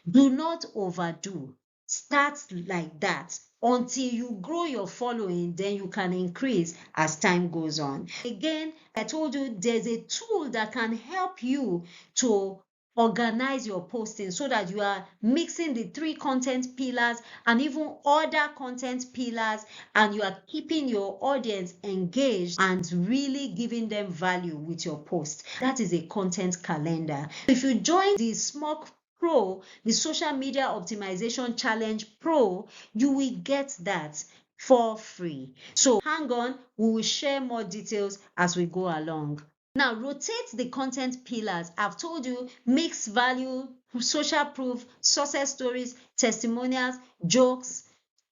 Do not overdo. Start like that until you grow your following, then you can increase as time goes on. Again, I told you there's a tool that can help you to organize your posting so that you are mixing the 3 content pillars and even other content pillars, and you are keeping your audience engaged and really giving them value with your post. That is a content calendar. If you join the SMOC Pro, the Social Media Optimization Challenge Pro, you will get that for free. So hang on, we will share more details as we go along. Now, rotate the content pillars. I've told you, mix value, social proof, success stories, testimonials, jokes,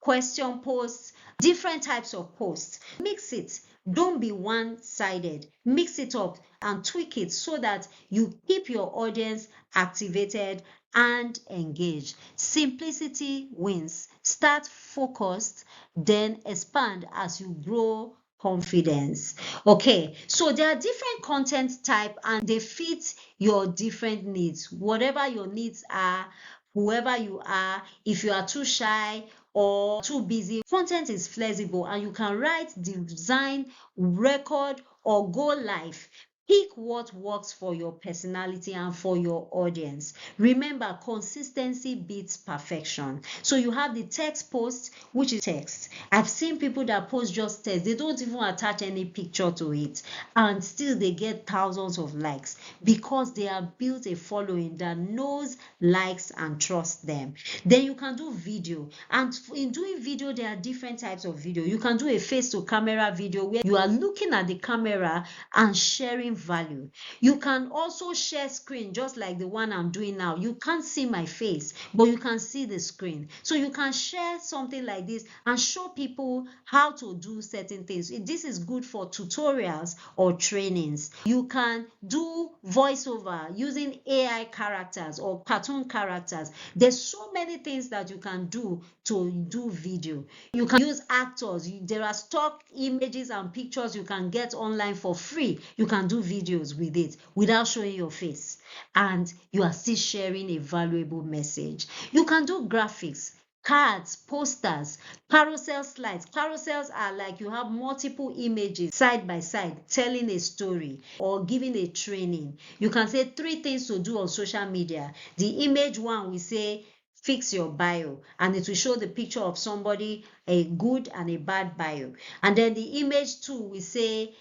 question posts, different types of posts. Mix it. Don't be one-sided. Mix it up and tweak it so that you keep your audience activated and engaged. Simplicity wins. Start focused, then expand as you grow confidence. Okay, so there are different content type and they fit your different needs. Whatever your needs are, whoever you are, if you are too shy or too busy, content is flexible and you can write, design, record, or go live. Pick what works for your personality and for your audience. Remember, consistency beats perfection. So you have the text post, which is text. I've seen people that post just text. They don't even attach any picture to it, and still they get thousands of likes because they have built a following that knows, likes, and trusts them. Then you can do video, and in doing video, there are different types of video. You can do a face to camera video where you are looking at the camera and sharing value. You can also share screen just like the one I'm doing now. You can't see my face, but you can see the screen. So you can share something like this and show people how to do certain things. This is good for tutorials or trainings. You can do voiceover using AI characters or cartoon characters. There's so many things that you can do to do video. You can use actors. There are stock images and pictures you can get online for free. You can do videos with it without showing your face, and you are still sharing a valuable message. You can do graphics, cards, posters, carousel slides. Carousels are like you have multiple images side by side telling a story or giving a training. You can say 3 things to do on social media. The image one will say fix your bio, and it will show the picture of somebody, a good and a bad bio. And then the image 2 will say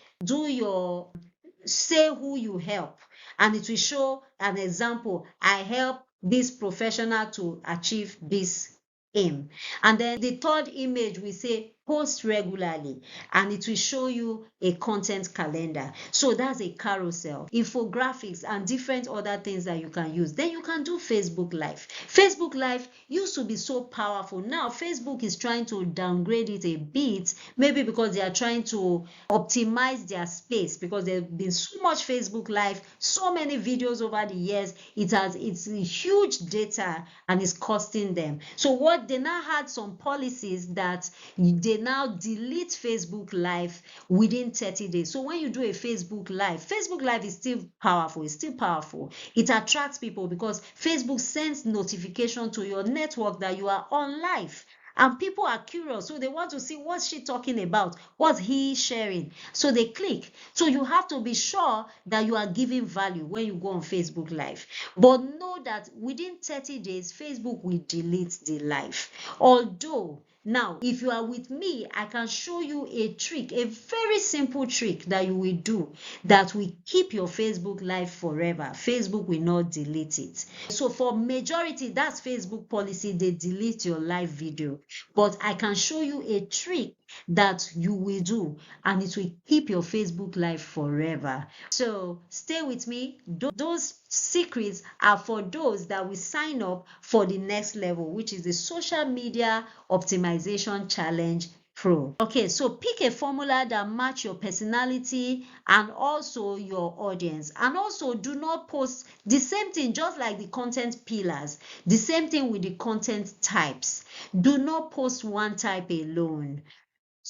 say who you help, and it will show an example. I help this professional to achieve this aim. And then the third image we say post regularly, and it will show you a content calendar. So that's a carousel, infographics, and different other things that you can use. Then you can do Facebook Live. Facebook Live used to be so powerful. Now Facebook is trying to downgrade it a bit, maybe because they are trying to optimize their space, because there's been so much Facebook Live, so many videos over the years. It's a huge data and it's costing them. So what they now had some policies that they now delete Facebook Live within 30 days. So when you do a Facebook Live is still powerful. It's still powerful. It attracts people because Facebook sends notification to your network that you are on live. And people are curious, so they want to see what's she talking about, what's he sharing. So they click. So you have to be sure that you are giving value when you go on Facebook Live. But know that within 30 days, Facebook will delete the live. Although, now, if you are with me, I can show you a trick, a very simple trick that you will do that will keep your Facebook Live forever. Facebook will not delete it. So for majority, that's Facebook policy. They delete your live video. But I can show you a trick that you will do, and it will keep your Facebook Live forever. So stay with me. Those secrets are for those that will sign up for the next level, which is the Social Media Optimization Challenge Pro. Okay, so pick a formula that match your personality and also your audience. And also do not post the same thing, just like the content pillars, the same thing with the content types. Do not post one type alone.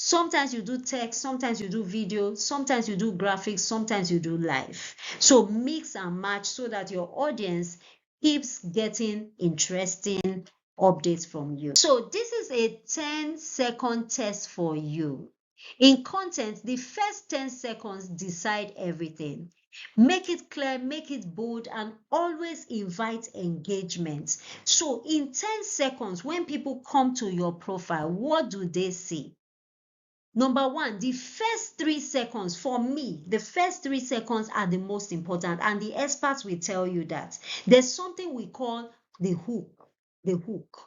Sometimes you do text, sometimes you do video, sometimes you do graphics, sometimes you do live. So mix and match so that your audience keeps getting interesting updates from you. So this is a 10-second test for you. In content, the first 10 seconds decide everything. Make it clear, make it bold, and always invite engagement. So in 10 seconds, when people come to your profile, what do they see? Number one, the first 3 seconds, for me, the first 3 seconds are the most important, and the experts will tell you that. There's something we call the hook. The hook.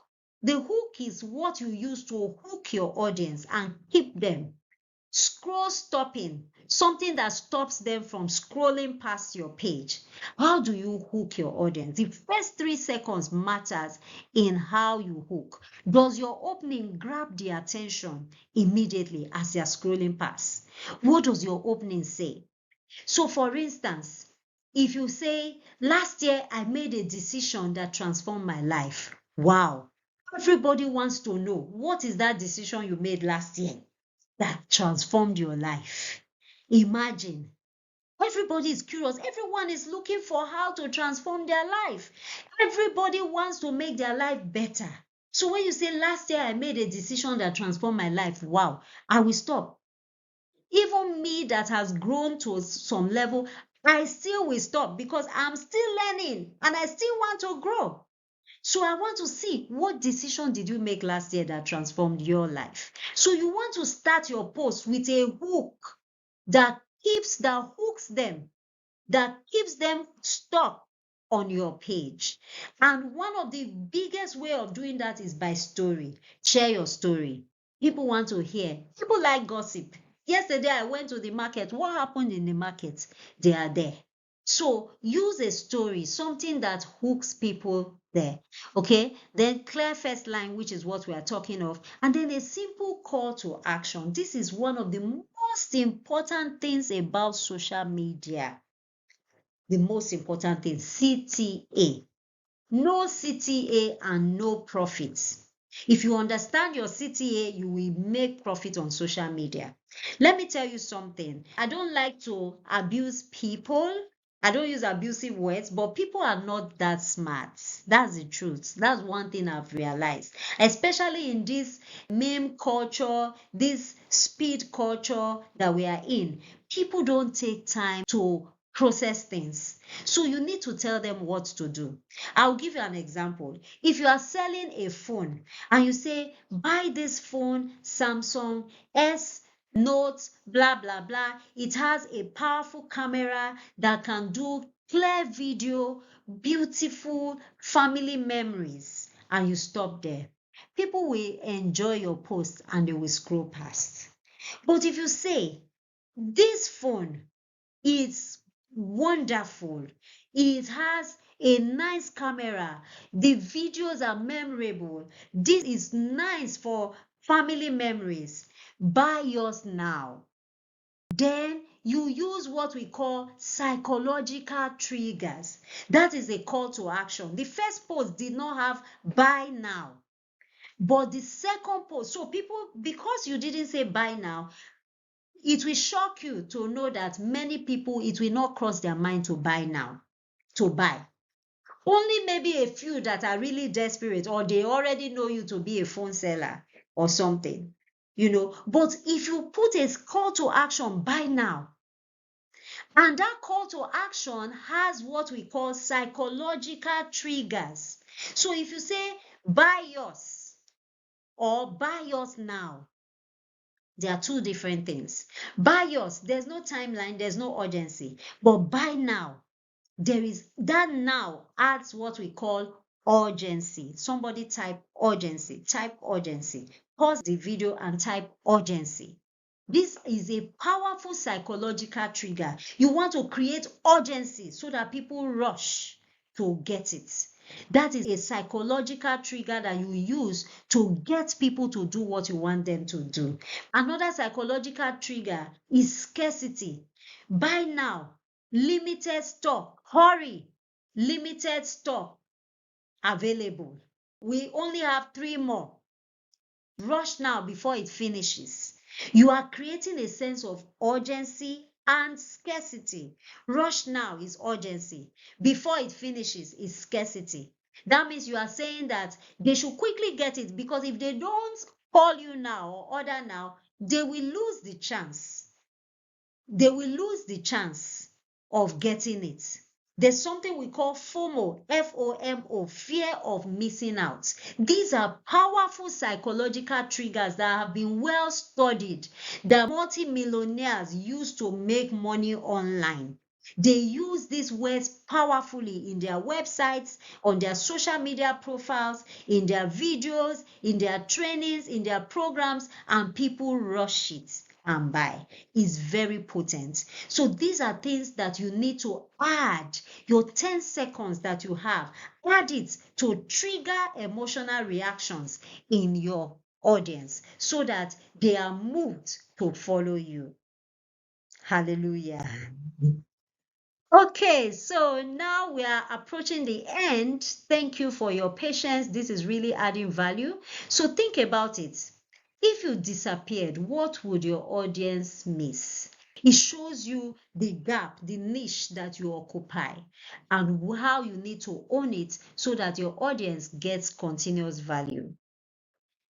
The hook is what you use to hook your audience and keep them. Scroll stopping, something that stops them from scrolling past your page. How do you hook your audience? The first 3 seconds matters in how you hook. Does your opening grab their attention immediately as they're scrolling past? What does your opening say? So for instance, if you say, last year I made a decision that transformed my life. Wow. Everybody wants to know, what is that decision you made last year that transformed your life? Imagine. Everybody is curious. Everyone is looking for how to transform their life. Everybody wants to make their life better. So when you say, last year I made a decision that transformed my life, wow, I will stop. Even me that has grown to some level, I still will stop because I'm still learning and I still want to grow. So I want to see, what decision did you make last year that transformed your life? So you want to start your post with a hook that hooks them, that keeps them stuck on your page. And one of the biggest way of doing that is by story. Share your story. People want to hear. People like gossip. Yesterday I went to the market. What happened in the market? They are there. So use a story, something that hooks people there. Okay, then clear first line, which is what we are talking of, and then a simple call to action. This is one of the most important things about social media. The most important thing, CTA. No CTA and no profits. If you understand your CTA, you will make profit on social media. Let me tell you something. I don't like to abuse people. I don't use abusive words, but people are not that smart. That's the truth. That's one thing I've realized, especially in this meme culture, this speed culture that we are in. People don't take time to process things. So you need to tell them what to do. I'll give you an example. If you are selling a phone and you say, buy this phone, Samsung S Note, blah, blah, blah. It has a powerful camera that can do clear video, beautiful family memories, and you stop there. People will enjoy your post and they will scroll past. But if you say, this phone is wonderful, it has a nice camera, the videos are memorable, this is nice for family memories, buy yours now. Then you use what we call psychological triggers. That is a call to action. The first post did not have buy now, but the second post, so people, because you didn't say buy now, it will shock you to know that many people, it will not cross their mind to buy now, to buy. Only maybe a few that are really desperate, or they already know you to be a phone seller or something, But if you put a call to action, buy now, and that call to action has what we call psychological triggers. So if you say buy yours or buy yours now, there are two different things. Buy yours, there's no timeline, there's no urgency. But buy now, there is that now adds what we call urgency. Somebody type urgency, pause the video and type urgency. This is a powerful psychological trigger. You want to create urgency so that people rush to get it. That is a psychological trigger that you use to get people to do what you want them to do. Another psychological trigger is scarcity. Buy now, limited stock, hurry, limited stock available. We only have 3 more. Rush now before it finishes. You are creating a sense of urgency and scarcity. Rush now is urgency. Before it finishes is scarcity. That means you are saying that they should quickly get it, because if they don't call you now or order now, they will lose the chance. They will lose the chance of getting it. There's something we call FOMO, FOMO, fear of missing out. These are powerful psychological triggers that have been well studied, that multimillionaires use to make money online. They use these words powerfully in their websites, on their social media profiles, in their videos, in their trainings, in their programs, and people rush it and buy. Is very potent. So these are things that you need to add. Your 10 seconds that you have, add it to trigger emotional reactions in your audience so that they are moved to follow you. Hallelujah. Okay, so now we are approaching the end. Thank you for your patience. This is really adding value. So think about it. If you disappeared, what would your audience miss? It shows you the gap, the niche that you occupy, and how you need to own it so that your audience gets continuous value.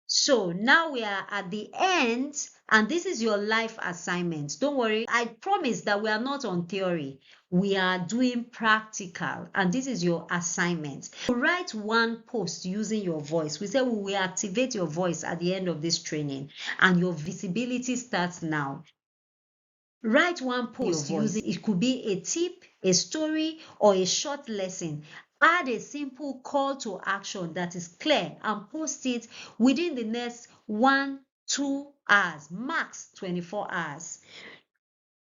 So now we are at the end, and this is your life assignment. Don't worry, I promise that we are not on theory. We are doing practical, and this is your assignment. Write one post using your voice. We say we will activate your voice at the end of this training, and your visibility starts now. Write one post using, it could be a tip, a story, or a short lesson. Add a simple call to action that is clear and post it within the next 1, 2, hours, max 24 hours.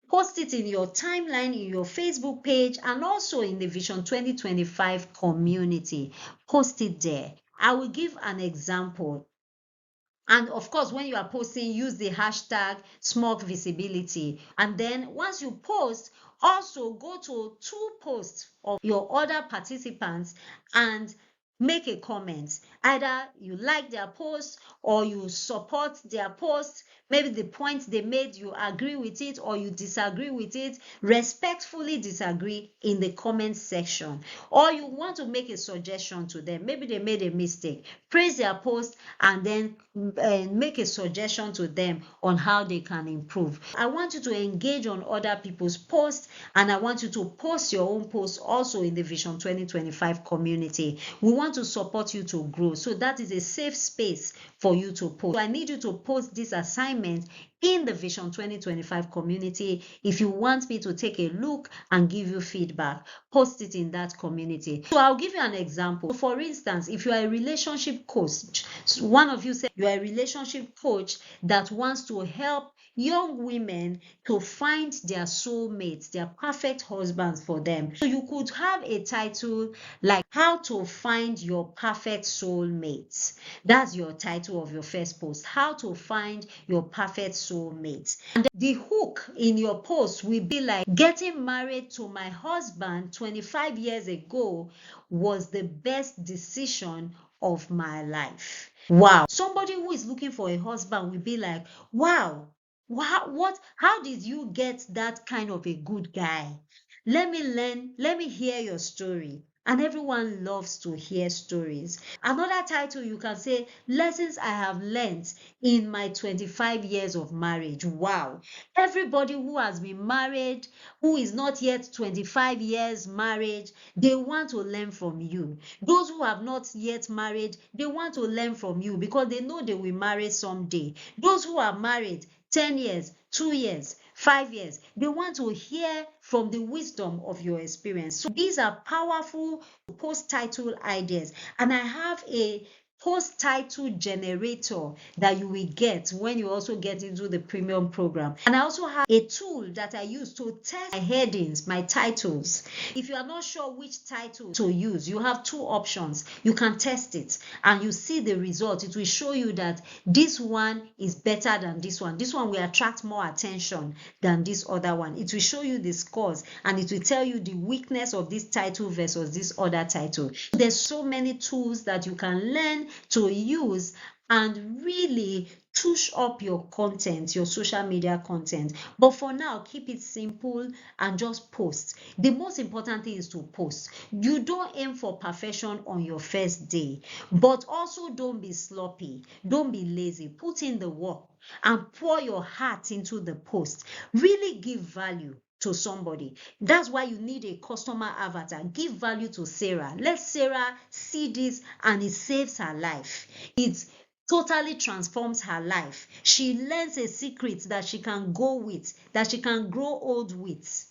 Post it in your timeline, in your Facebook page, and also in the Vision 2025 community. Post it there. I will give an example. And of course, when you are posting, use the hashtag smog visibility. And then once you post, also go to two posts of your other participants and make a comment. Either you like their post or you support their post. Maybe the point they made, you agree with it or you disagree with it. Respectfully disagree in the comment section. Or you want to make a suggestion to them. Maybe they made a mistake. Praise their post and then make a suggestion to them on how they can improve. I want you to engage on other people's posts, and I want you to post your own posts also in the Vision 2025 community. We want to support you to grow, so that is a safe space for you to post. So I need you to post this assignment in the Vision 2025 community. If you want me to take a look and give you feedback, post it in that community. So I'll give you an example. For instance, if you are a relationship coach, one of you said you are a relationship coach that wants to help young women to find their soulmates, their perfect husbands for them. So you could have a title like How to Find Your Perfect Soulmate. That's your title of your first post. How to Find Your Perfect Soulmate. And the hook in your post will be like, getting married to my husband 25 years ago was the best decision of my life. Wow. Somebody who is looking for a husband will be like, wow, how did you get that kind of a good guy? Let me learn, let me hear your story. And everyone loves to hear stories. Another title you can say, Lessons I have learned in my 25 years of marriage. Wow. Everybody who has been married, who is not yet 25 years married, they want to learn from you. Those who have not yet married, they want to learn from you because they know they will marry someday. Those who are married 10 years, 2 years, 5 years, they want to hear from the wisdom of your experience. So these are powerful post title ideas. And I have a post title generator that you will get when you also get into the premium program. And I also have a tool that I use to test my headings, my titles. If you are not sure which title to use, you have two options. You can test it and you see the result. It will show you that this one is better than this one. This one will attract more attention than this other one. It will show you the scores and it will tell you the weakness of this title versus this other title. There's so many tools that you can learn to use and really tush up your content, your social media content. But for now, keep it simple and just post. The most important thing is to post. You don't aim for perfection on your first day, but also don't be sloppy. Don't be lazy. Put in the work and pour your heart into the post. Really give value to somebody. That's why you need a customer avatar. Give value to Sarah. Let Sarah see this and it saves her life. It totally transforms her life. She learns a secret that she can go with, that she can grow old with.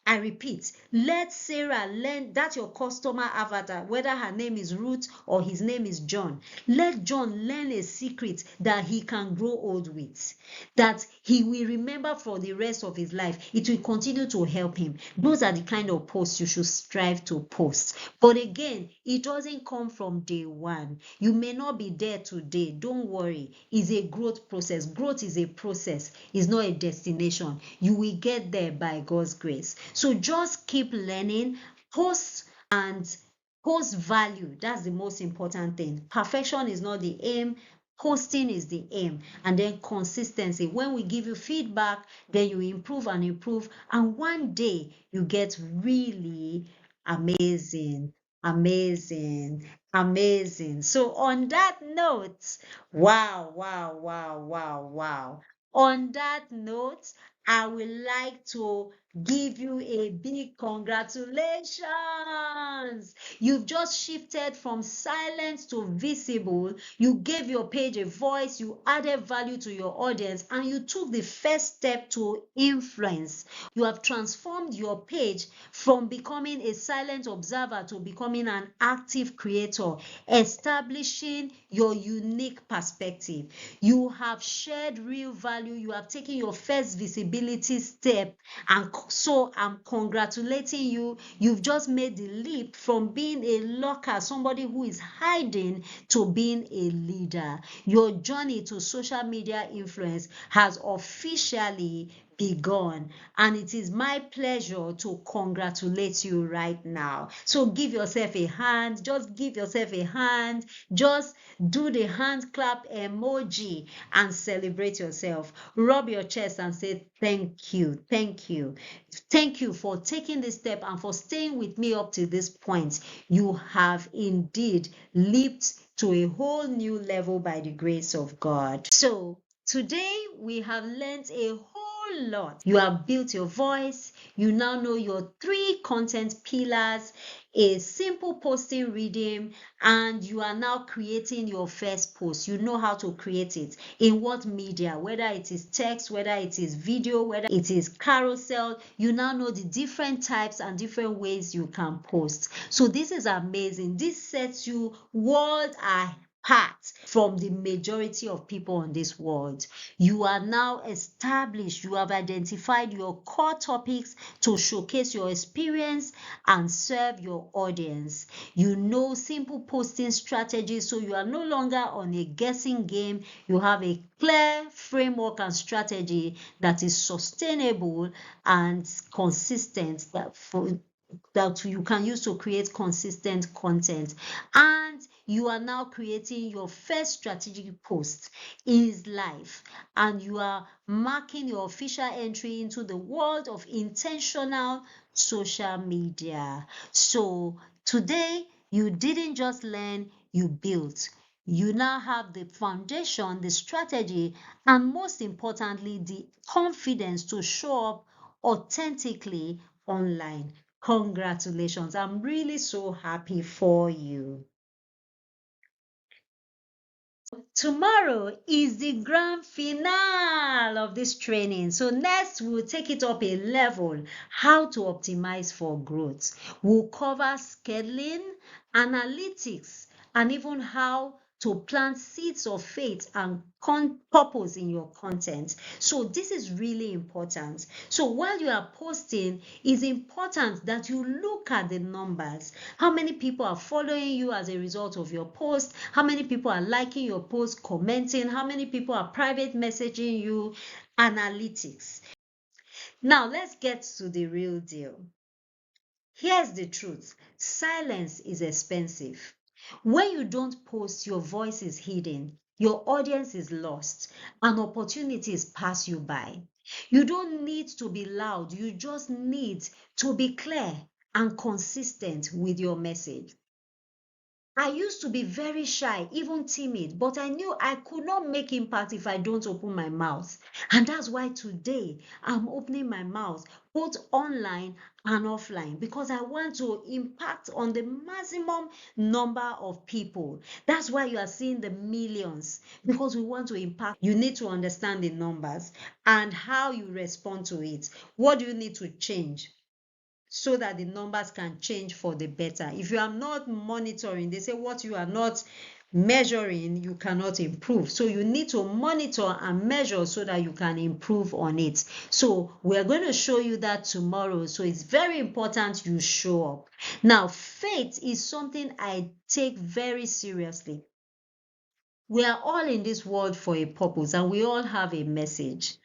I repeat, let Sarah learn that your customer avatar, whether her name is Ruth or his name is John, let John learn a secret that he can grow old with, that he will remember for the rest of his life. It will continue to help him. Those are the kind of posts you should strive to post. But again, it doesn't come from day one. You may not be there today. Don't worry. It's a growth process. Growth is a process. It's not a destination. You will get there by God's grace. So just keep learning, post and post value. That's the most important thing. Perfection is not the aim. Posting is the aim. And then consistency. When we give you feedback, then you improve and improve. And one day you get really amazing, amazing, amazing. So on that note, wow, wow. On that note, I would like to give you a big congratulations. You've just shifted from silent to visible. You gave your page a voice, you added value to your audience, and you took the first step to influence. You have transformed your page from becoming a silent observer to becoming an active creator, establishing your unique perspective. You have shared real value. You have taken your first visibility step, and so I'm congratulating you. You've just made the leap from being a lurker, somebody who is hiding, to being a leader. Your journey to social media influence has officially begun, and it is my pleasure to congratulate you right now. So give yourself a hand. Just give yourself a hand. Just do the hand clap emoji and celebrate yourself. Rub your chest and say thank you, thank you, thank you for taking this step and for staying with me up to this point. You have indeed leaped to a whole new level by the grace of God. So today we have learned a whole lot. You have built your voice. You now know your 3 content pillars, a simple posting rhythm, and you are now creating your first post. You know how to create it, in what media, whether it is text, whether it is video, whether it is carousel. You now know the different types and different ways you can post. So this is amazing. This sets you world ahead from the majority of people on this world. You are now established. You have identified your core topics to showcase your experience and serve your audience. You know simple posting strategies, so you are no longer on a guessing game. You have a clear framework and strategy that is sustainable and consistent, that you can use to create consistent content. And you are now creating your first strategic post is live, and you are marking your official entry into the world of intentional social media. So today you didn't just learn, you built. You now have the foundation, the strategy, and most importantly, the confidence to show up authentically online. Congratulations. I'm really so happy for you. Tomorrow is the grand finale of this training. So next we'll take it up a level, how to optimize for growth. We'll cover scheduling, analytics, and even how to plant seeds of faith and purpose in your content. So this is really important. So while you are posting, it's important that you look at the numbers. How many people are following you as a result of your post? How many people are liking your post, commenting? How many people are private messaging you? Analytics. Now let's get to the real deal. Here's the truth. Silence is expensive. When you don't post, your voice is hidden, your audience is lost, and opportunities pass you by. You don't need to be loud, you just need to be clear and consistent with your message. I used to be very shy, even timid, but I knew I could not make impact if I don't open my mouth. And that's why today I'm opening my mouth, both online and offline, because I want to impact on the maximum number of people. That's why you are seeing the millions, because we want to impact. You need to understand the numbers and how you respond to it. What do you need to change so that the numbers can change for the better? If you are not monitoring, they say what you are not measuring, you cannot improve. So you need to monitor and measure so that you can improve on it. So we're going to show you that tomorrow. So it's very important you show up. Now, faith is something I take very seriously. We are all in this world for a purpose, and we all have a message.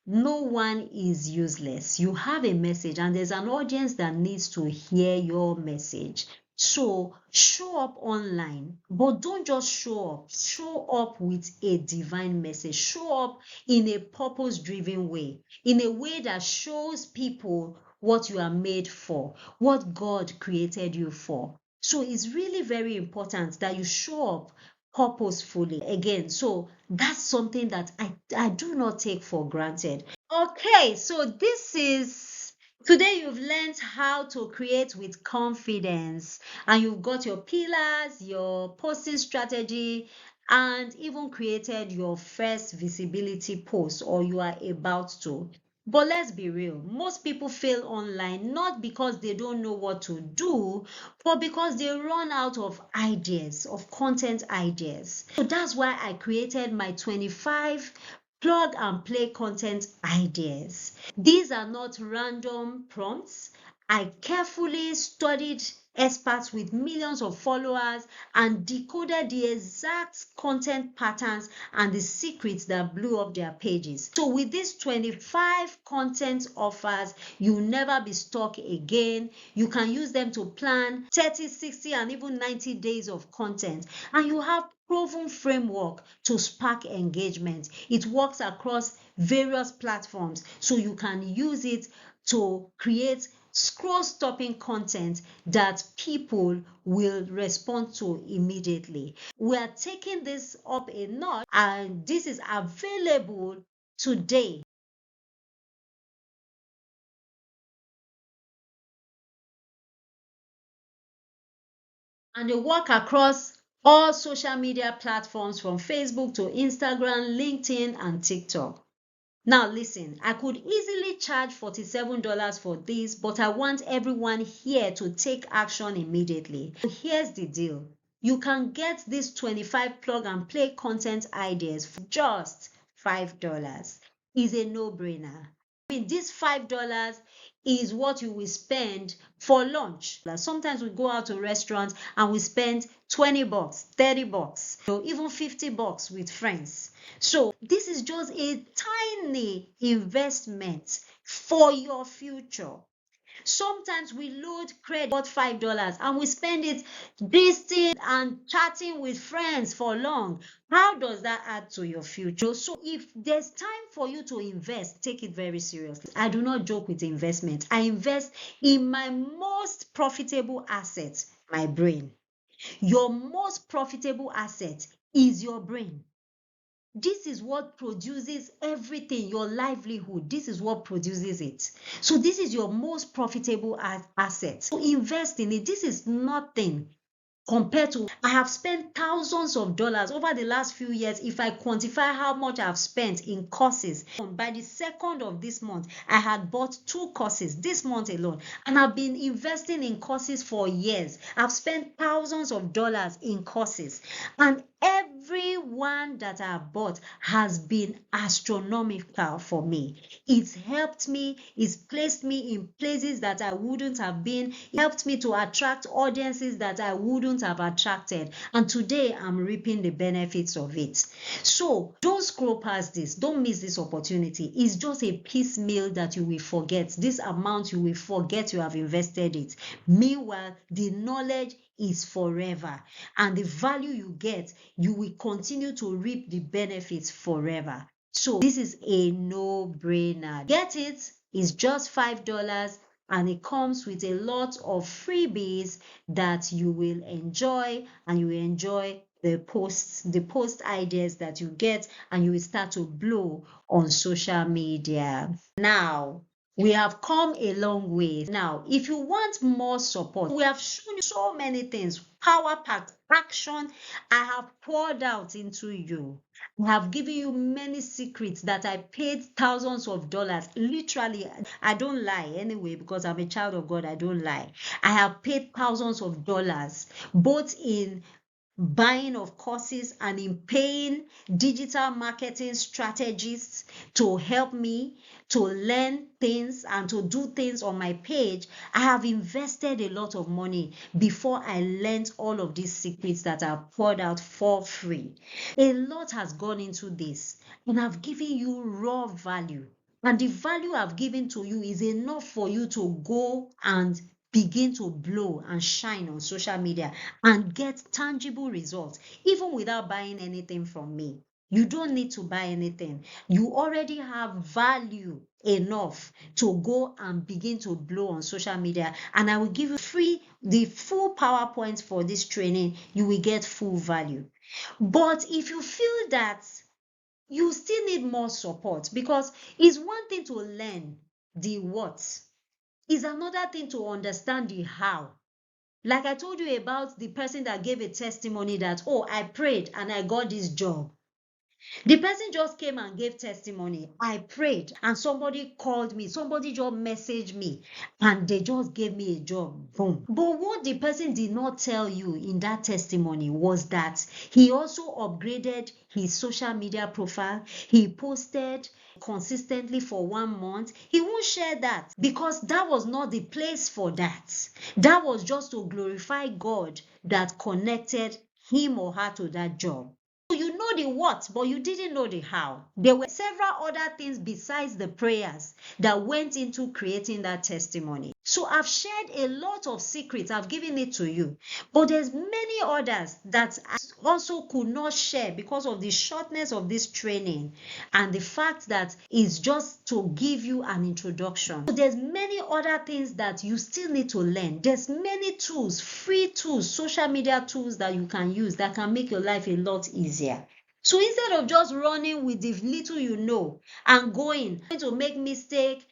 No one is useless. You have a message, and there's an audience that needs to hear your message. So show up online, but don't just show up. Show up with a divine message. Show up in a purpose-driven way, in a way that shows people what you are made for, what God created you for. So it's really very important that you show up purposefully. Again, so that's something that I do not take for granted. Okay, so this is Today, you've learned how to create with confidence, and you've got your pillars, your posting strategy, and even created your first visibility post, or you are about to. But let's be real, most people fail online not because they don't know what to do, but because they run out of ideas, of content ideas. So that's why I created my 25 plug and play content ideas. These are not random prompts. I carefully studied experts with millions of followers and decoded the exact content patterns and the secrets that blew up their pages. So with these 25 content offers, you'll never be stuck again. You can use them to plan 30, 60, and even 90 days of content, and you have proven framework to spark engagement. It works across various platforms, so you can use it to create scroll stopping content that people will respond to immediately. We are taking this up a notch, and this is available today. And they work across all social media platforms from Facebook to Instagram, LinkedIn, and TikTok. Now listen, I could easily charge $47 for this, but I want everyone here to take action immediately. Here's the deal. You can get these 25 plug and play content ideas for just $5. It's a no-brainer. I mean, this $5 is what you will spend for lunch. Sometimes we go out to restaurants and we spend $20, $30, or even $50 with friends. So this is just a tiny investment for your future. Sometimes we load credit for $5 and we spend it gisting and chatting with friends for long. How does that add to your future? So if there's time for you to invest, take it very seriously. I do not joke with investment. I invest in my most profitable asset, my brain. Your most profitable asset is your brain. This is what produces everything, your livelihood. This is what produces it. So this is your most profitable asset. So invest in it. This is nothing compared to, I have spent thousands of dollars over the last few years. If I quantify how much I've spent in courses, by the second of this month, I had bought 2 courses this month alone, and I've been investing in courses for years. I've spent thousands of dollars in courses, and every one that I've bought has been astronomical for me. It's helped me, it's placed me in places that I wouldn't have been. It helped me to attract audiences that I wouldn't have attracted. And today I'm reaping the benefits of it. So don't scroll past this. Don't miss this opportunity. It's just a piecemeal that you will forget. This amount you will forget you have invested it. Meanwhile, the knowledge is forever, and the value you get, you will continue to reap the benefits forever. So this is a no-brainer. Get it. It's just $5, and it comes with a lot of freebies that you will enjoy, and you will enjoy the post ideas that you get, and you will start to blow on social media. Now we have come a long way. Now, if you want more support, we have shown you so many things, power packed action I have poured out into you. I have given you many secrets that I paid thousands of dollars. Literally, I don't lie anyway, because I'm a child of God. I don't lie. I have paid thousands of dollars, both in buying of courses and in paying digital marketing strategists to help me to learn things and to do things on my page. I have invested a lot of money before I learned all of these secrets that I've poured out for free. A lot has gone into this, and I've given you raw value. And the value I've given to you is enough for you to go and begin to blow and shine on social media and get tangible results, even without buying anything from me. You don't need to buy anything. You already have value enough to go and begin to blow on social media. And I will give you free the full PowerPoint for this training. You will get full value. But if you feel that you still need more support, because it's one thing to learn the what, It's another thing to understand the how. Like I told you about the person that gave a testimony that, oh, I prayed and I got this job. The person just came and gave testimony. I prayed and somebody called me, somebody just messaged me, and they just gave me a job. Boom. But what the person did not tell you in that testimony was that he also upgraded his social media profile. He posted consistently for 1 month. He won't share that because that was not the place for that. That was just to glorify God that connected him or her to that job. You know the what, but you didn't know the how. There were several other things besides the prayers that went into creating that testimony. So I've shared a lot of secrets. I've given it to you. But there's many others that I also could not share because of the shortness of this training and the fact that it's just to give you an introduction. So there's many other things that you still need to learn. There's many tools, free tools, social media tools that you can use that can make your life a lot easier. So instead of just running with the little you know and going to make mistake,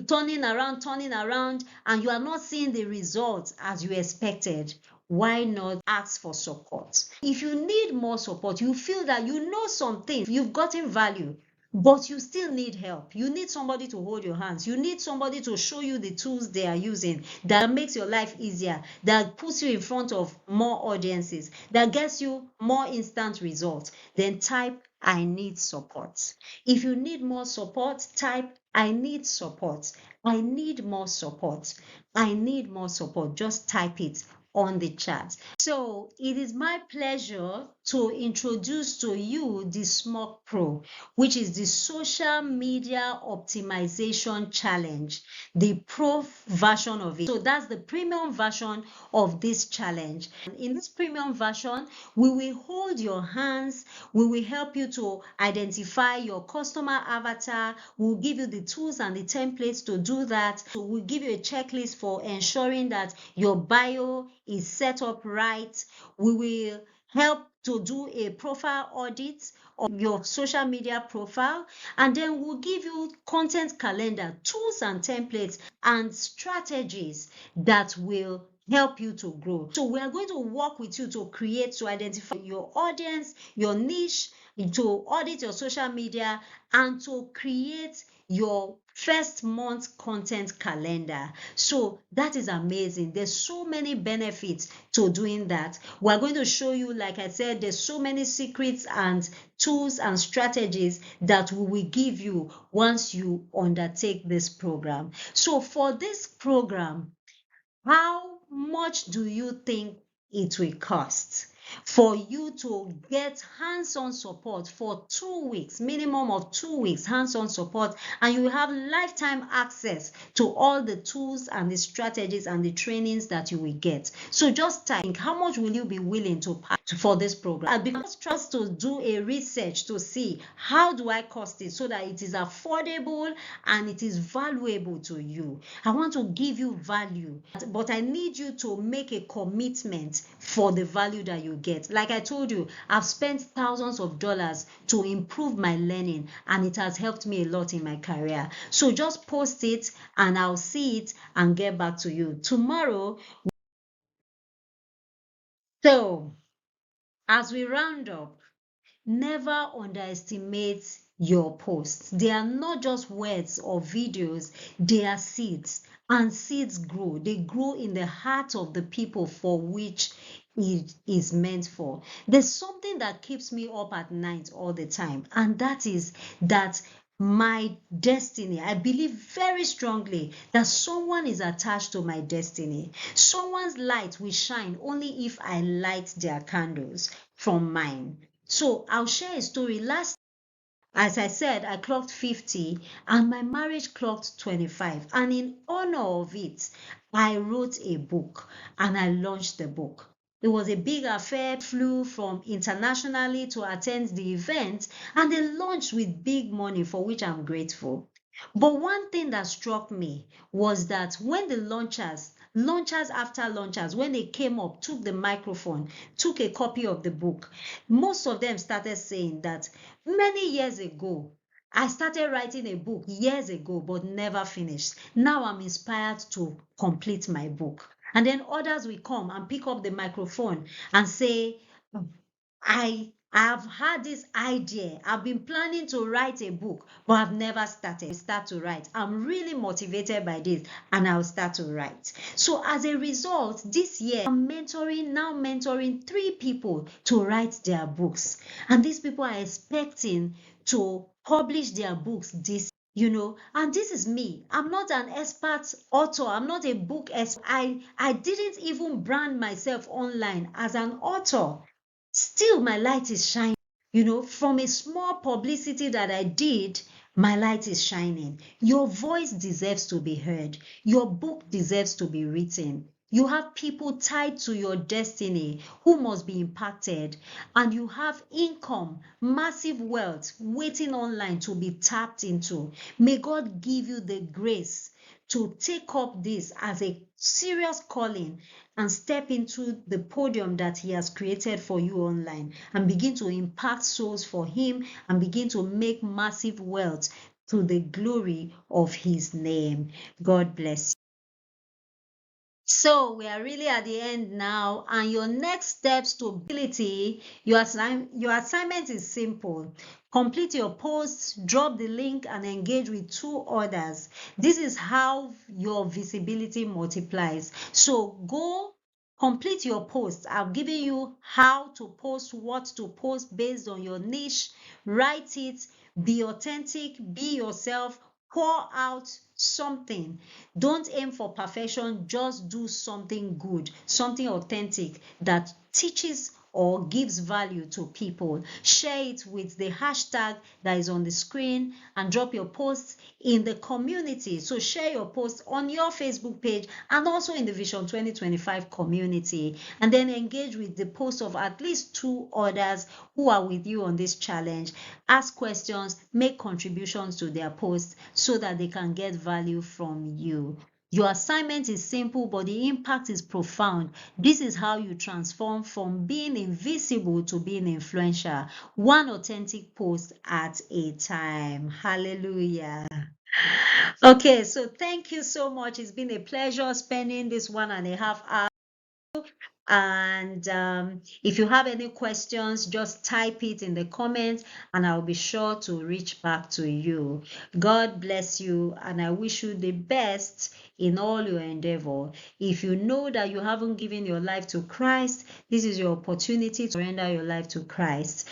turning around, and you are not seeing the results as you expected, why not ask for support? If you need more support, you feel that you know something, you've gotten value, but you still need help. You need somebody to hold your hands. You need somebody to show you the tools they are using that makes your life easier, that puts you in front of more audiences, that gets you more instant results. Then type, I need support. If you need more support, type, I need support. I need more support. I need more support. Just type it on the chat. So it is my pleasure to introduce to you the Smoke Pro, which is the social media optimization challenge, the pro version of it. So that's the premium version of this challenge. In this premium version, we will hold your hands. We will help you to identify your customer avatar. We'll give you the tools and the templates to do that. So we'll give you a checklist for ensuring that your bio is set up right. We will help to do a profile audit of your social media profile, and then we'll give you content calendar, tools and templates and strategies that will help you to grow. So we are going to work with you to identify your audience, your niche, to audit your social media, and to create your first month content calendar. So that is amazing. There's so many benefits to doing that. We're going to show you, like I said, there's so many secrets and tools and strategies that we will give you once you undertake this program. So for this program, how much do you think it will cost for you to get hands-on support for 2 weeks, minimum of 2 weeks hands-on support, and you will have lifetime access to all the tools and the strategies and the trainings that you will get? So just think, how much will you be willing to pay for this program? Because trust to do a research to see how do I cost it so that it is affordable and it is valuable to you. I want to give you value, but I need you to make a commitment for the value that you get. Like I told you, I've spent thousands of dollars to improve my learning, and it has helped me a lot in my career. So just post it and I'll see it and get back to you tomorrow. So as we round up, never underestimate your posts. They are not just words or videos, they are seeds. And seeds grow. They grow in the heart of the people for which it is meant for. There's something that keeps me up at night all the time, and that is that my destiny, I believe very strongly that someone is attached to my destiny. Someone's light will shine only if I light their candles from mine. So I'll share a story. As I said, I clocked 50 and my marriage clocked 25. And in honor of it, I wrote a book and I launched the book. It was a big affair, flew from internationally to attend the event, and they launched with big money, for which I'm grateful. But one thing that struck me was that when the launchers after launchers, when they came up, took the microphone, took a copy of the book, most of them started saying that many years ago, I started writing a book years ago, but never finished. Now I'm inspired to complete my book. And then others will come and pick up the microphone and say, I have had this idea. I've been planning to write a book, but I've never started. Start to write. I'm really motivated by this, and I'll start to write. So as a result, this year I'm mentoring 3 people to write their books. And these people are expecting to publish their books this, and this is me. I'm not an expert author. I'm not a book expert. I didn't even brand myself online as an author. Still, my light is shining. From a small publicity that I did, my light is shining. Your voice deserves to be heard. Your book deserves to be written. You have people tied to your destiny who must be impacted, and you have income, massive wealth waiting online to be tapped into. May God give you the grace to take up this as a serious calling and step into the podium that He has created for you online and begin to impact souls for Him and begin to make massive wealth to the glory of His name. God bless you. So we are really at the end now, and your next steps to ability, your assignment is simple. Complete your posts, drop the link, and engage with 2 others. This is how your visibility multiplies. So go complete your post. I've given you how to post, what to post based on your niche. Write it, be authentic, be yourself, pour out something. Don't aim for perfection, just do something good, something authentic that teaches or gives value to people. Share it with the hashtag that is on the screen and drop your posts in the community. So share your posts on your Facebook page and also in the Vision 2025 community, and then engage with the posts of at least 2 others who are with you on this challenge. Ask questions, make contributions to their posts so that they can get value from you. Your assignment is simple, but the impact is profound. This is how you transform from being invisible to being influential, one authentic post at a time. Hallelujah. Okay, so thank you so much. It's been a pleasure spending this 1.5 hours. And if you have any questions, just type it in the comments and I'll be sure to reach back to you. God bless you, and I wish you the best in all your endeavor. If you know that you haven't given your life to Christ, this is your opportunity to surrender your life to Christ.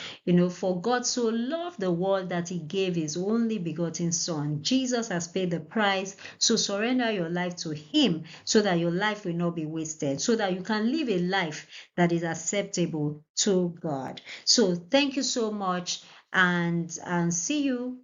For God so loved the world that He gave His only begotten Son. Jesus has paid the price. So surrender your life to Him so that your life will not be wasted, so that you can live a life that is acceptable to God. So thank you so much, and see you